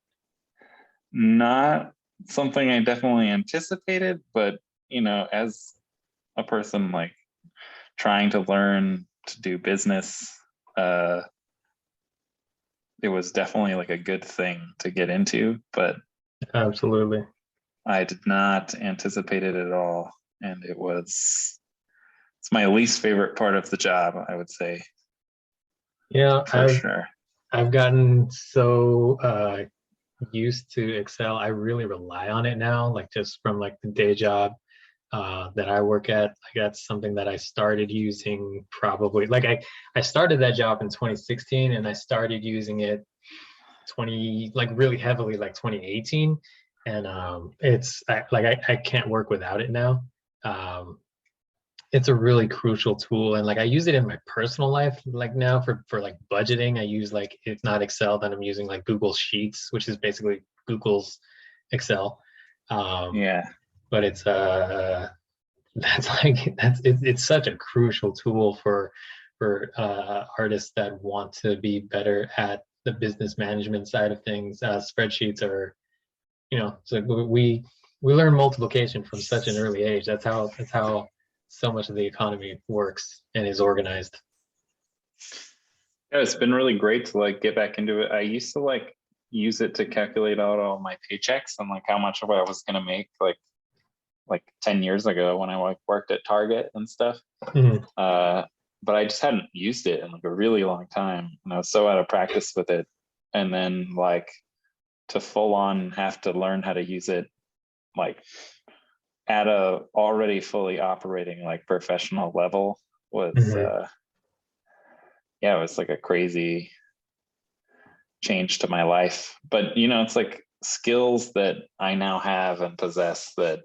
not something I definitely anticipated, but you know, as a person like trying to learn to do business, it was definitely like a good thing to get into, but Absolutely. I did not anticipate it at all. And it's my least favorite part of the job, I would say, Yeah, for sure. I've gotten used to Excel. I really rely on it now, like just from like the day job that I work at. Like that's something that I started using probably like I started that job in 2016 and I started using it 20 like really heavily like 2018, and I can't work without it now. Um, it's a really crucial tool, and like I use it in my personal life like now for like budgeting. I use like, it's not Excel, then I'm using like Google Sheets, which is basically Google's Excel. um Yeah. but it's that's like it's such a crucial tool for artists that want to be better at the business management side of things. Spreadsheets are, so we learn multiplication from such an early age. That's how so much of the economy works and is organized. Yeah, it's been really great to like get back into it. I used to like use it to calculate out all my paychecks and like how much of I was gonna make like 10 years ago when I like worked at Target and stuff. Mhm. But I just hadn't used it in like a really long time, and I was so out of practice with it. And then like to full on have to learn how to use it like at a already fully operating like professional level was Mhm. yeah, it was like a crazy change to my life. But you know, it's like skills that I now have and possess that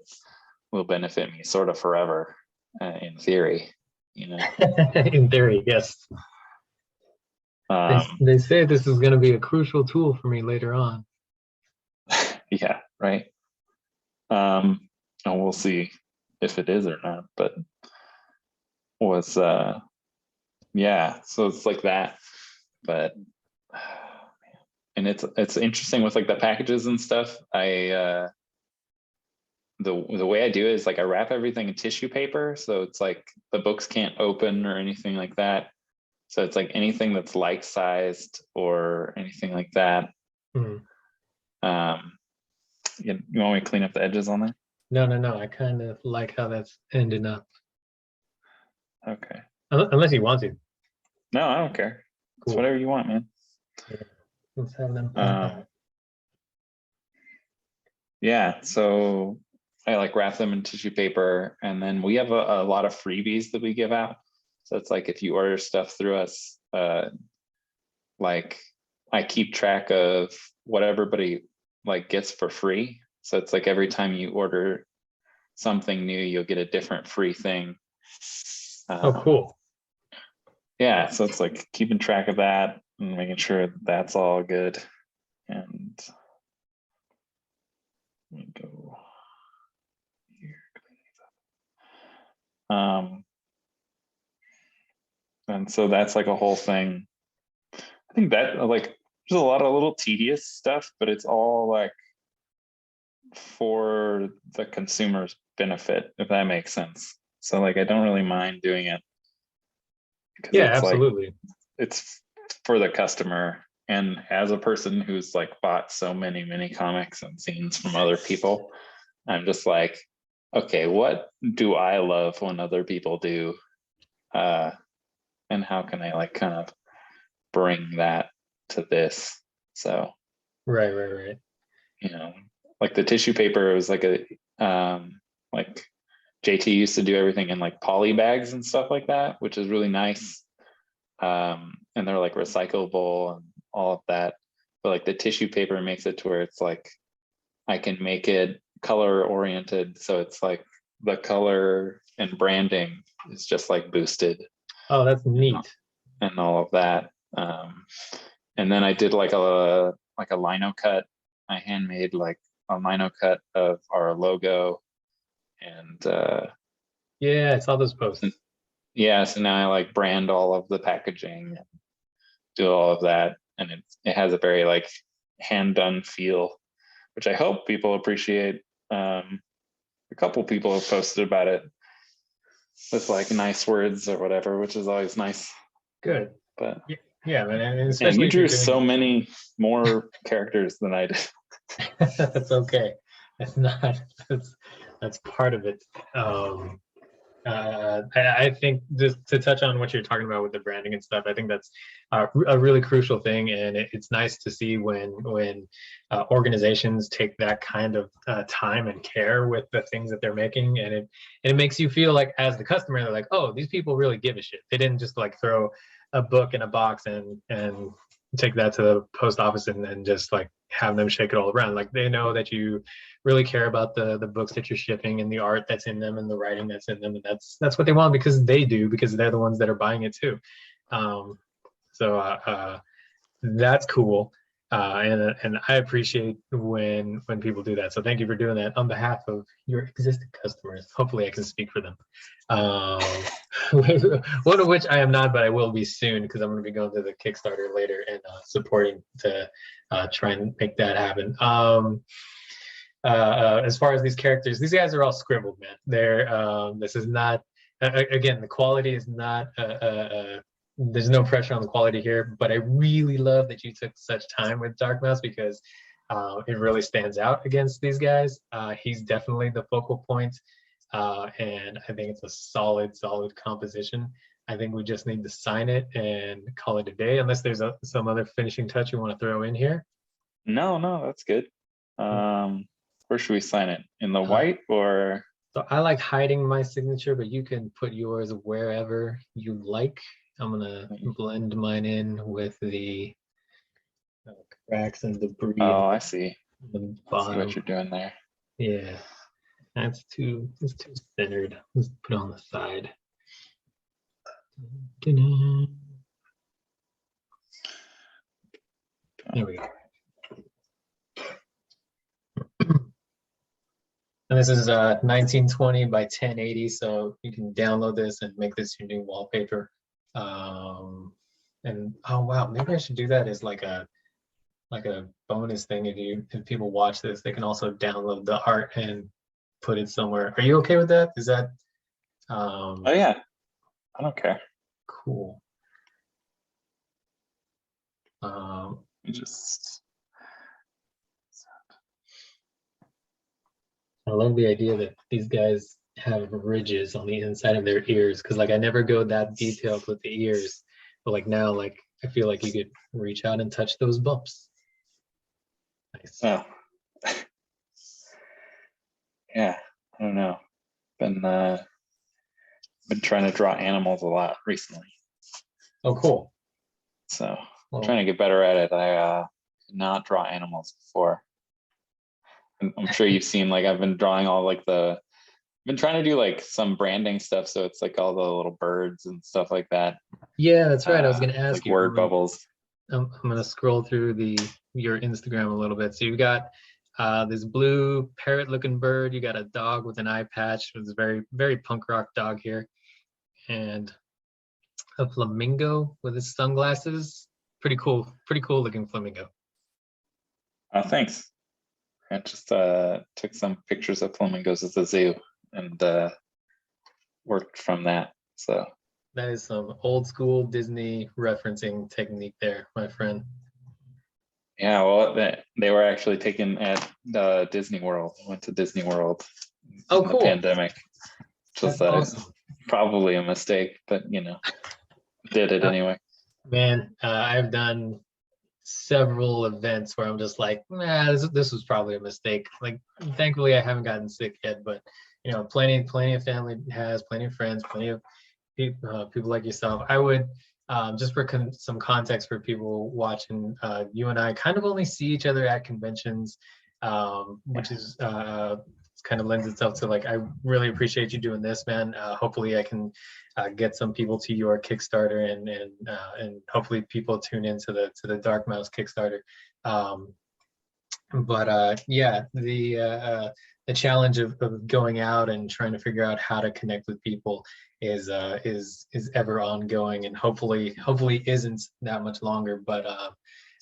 will benefit me sort of forever, in theory, you know. In theory, yes. They um they say this is going to be a crucial tool for me later on. yeah, right. And we'll see if it is or not, but was yeah, so it's like that. But and it's interesting with like the packages and stuff. The way I do it is like I wrap everything in tissue paper, so it's like the books can't open or anything like that. So it's like anything that's like sized or anything like that. Mhm. um you want me to clean up the edges on that? No. I kind of like how that's ending up. Okay. Unless you want to. No, I don't care. It's Cool. whatever you want, man. Yeah. Let's have them pop um out. Yeah, so I like wrap them in tissue paper, and then we have a lot of freebies that we give out. So it's like if you order stuff through us, like I keep track of what everybody like gets for free. So it's like every time you order something new, you'll get a different free thing. Oh, Um, cool. yeah, so it's like keeping track of that and making sure that's all good. And let me go here. And so that's like a whole thing. I think that like there's a lot of little tedious stuff, but it's all like for the consumer's benefit, if that makes sense. So like I don't really mind doing it because Yeah, it's like absolutely. it's for the customer. And as a person who's like bought so many comics and scenes from other people, I'm just like, okay, what do I love when other people do? And how can I like kind of bring that to this? So, Right. you know, like the tissue paper was like like JT used to do everything in like poly bags and stuff like that, which is really nice. And they're like recyclable and all of that. But like the tissue paper makes it to where it's like I can make it color oriented, so it's like the color and branding is just like boosted Oh, that's neat. and all of that. And then I did like a lino cut. I handmade like a lino cut of our logo, and Yeah, I saw those posts. yeah, so now I like brand all of the packaging and do all of that, and it has a very like hand done feel, which I hope people appreciate. A couple people have posted about it with like nice words or whatever, which is always nice. Good. But Yeah, man, and man, especially you if you're drew doing so many more characters than I did. that's okay. That's not that's part of it. Um, I think just to touch on what you're talking about with the branding and stuff, I think that's a really crucial thing, and it's nice to see when organizations take that kind of time and care with the things that they're making, and it makes you feel like as the customer, they're like, oh, these people really give a shit. They didn't just like throw a book in a box and take that to the post office and then just like have them shake it all around. Like they know that you really care about the books that you're shipping and the art that's in them and the writing that's in them, and that's what they want because they do, because they're the ones that are buying it too. um so that's cool. And I appreciate when people do that, so thank you for doing that on behalf of your existing customers. Hopefully I can speak for them. One of which I am not, but I will be soon, because I'm going to be going to the Kickstarter later and supporting to try and make that happen. As far as these characters, these guys are all scribbled, man. This is not, again, the quality is not, there's no pressure on the quality here, but I really love that you took such time with Dark Mouse, because it really stands out against these guys. He's definitely the focal point, and I think it's a solid composition. I think we just need to sign it and call it a day, unless there's some other finishing touch you want to throw in here. No, that's good. Where should we sign it? In the white or? So I like hiding my signature, but you can put yours wherever you like. I'm gonna blend mine in with the cracks and debris. Oh, I see. The I see bottom. what you're doing there. Yeah, it's too centered. Let's put it on the side. There we go. And this is 1920 by 1080, so you can download this and make this your new wallpaper. And oh wow, maybe I should do that as like a bonus thing. If people watch this, they can also download the art and put it somewhere. Are you okay with that? Is that Oh yeah, I don't care. Cool. I love the idea that these guys have ridges on the inside of their ears, because like I never go that detailed with the ears, but like now, like I feel like you could reach out and touch those bumps. Nice. Oh. Yeah, I don't know. Been trying to draw animals a lot recently. Oh, cool. So trying to get better at it. I did not draw animals before. I'm sure you've seen, like, I've been drawing all like I've been trying to do like some branding stuff, so it's like all the little birds and stuff like that. Yeah, that's right. I was gonna ask like you. Word bubbles. I'm gonna scroll through your Instagram a little bit. So you got this blue parrot-looking bird. You got a dog with an eye patch. It's a very, very punk rock dog here, and a flamingo with his sunglasses. Pretty cool looking flamingo. Thanks. I just took some pictures of flamingos at the zoo and worked from that. So that is some old school Disney referencing technique there, my friend. Yeah, well, they were actually taken at Disney World. I went to Disney World in the pandemic, which was awesome. Probably a mistake, but you know, did it anyway. Man, I've done several events where I'm just like, nah, this was probably a mistake. Like, thankfully I haven't gotten sick yet, but you know, plenty of family has, plenty of friends, plenty of people like yourself. I would just for some context for people watching, you and I kind of only see each other at conventions, which is kind of lends itself to like, I really appreciate you doing this, man. Hopefully I can get some people to your Kickstarter and hopefully people tune into the Dark Mouse Kickstarter. Yeah, the challenge of going out and trying to figure out how to connect with people is ever ongoing, and hopefully isn't that much longer. But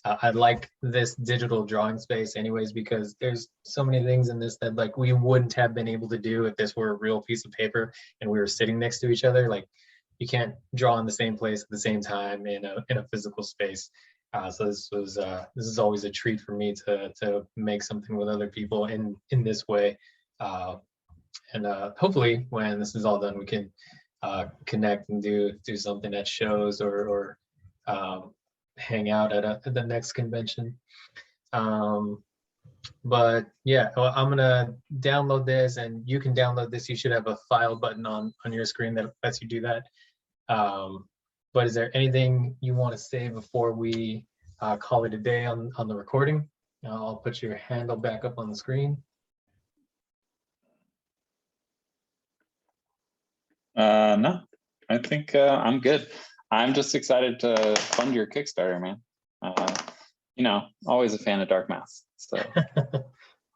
I like this digital drawing space anyways, because there's so many things in this that like we wouldn't have been able to do if this were a real piece of paper and we were sitting next to each other. Like, you can't draw in the same place at the same time in a physical space. So this is always a treat for me to make something with other people in this way. hopefully when this is all done, we can connect and do something at shows or hang out at the next convention. But yeah, well, I'm gonna download this, and you can download this. You should have a file button on your screen that lets you do that. But is there anything you want to say before we call it a day on the recording? I'll put your handle back up on the screen. No, I think I'm good. I'm just excited to fund your Kickstarter, man. You know, always a fan of Dark Mouse. So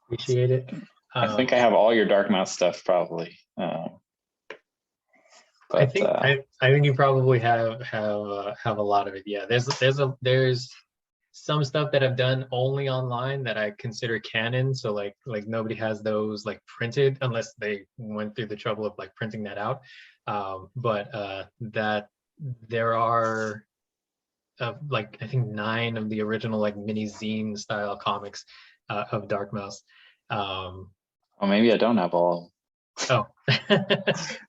appreciate it. I think I have all your Dark Mouse stuff probably. But I think you probably have a lot of it. Yeah, there's some stuff that I've done only online that I consider canon. So like nobody has those like printed unless they went through the trouble of like printing that out. But that there are like I think 9 of the original like mini zine style comics of Dark Mouse. Well, maybe I don't have all. Oh,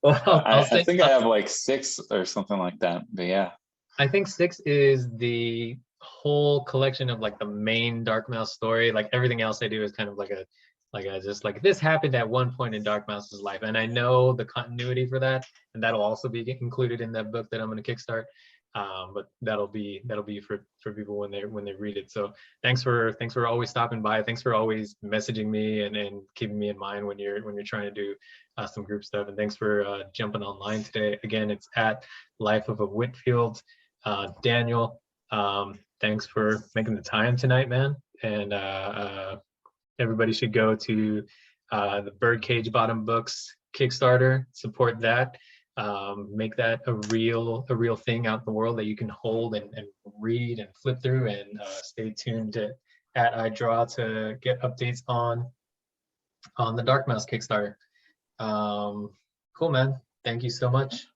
well, I think I have like 6 or something like that. But yeah, I think 6 is the whole collection of like the main Dark Mouse story. Like everything else I do is kind of like a just like this happened at one point in Dark Mouse's life, and I know the continuity for that, and that'll also be included in that book that I'm going to kickstart. But that'll be for people when they read it. So thanks for always stopping by. Thanks for always messaging me and keeping me in mind when you're trying to do some group stuff. And thanks for jumping online today. Again, it's at Life of a Whitfield. Daniel, thanks for making the time tonight, man. And everybody should go to the Birdcage Bottom Books Kickstarter, support that. Make that a real thing out in the world that you can hold and read and flip through, and stay tuned to @iDraw to get updates on the Dark Mouse Kickstarter. Cool, man. Thank you so much.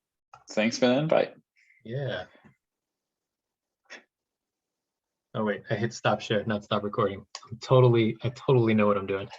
Thanks for the invite. Yeah. Oh wait, I hit stop share, not stop recording. I totally know what I'm doing.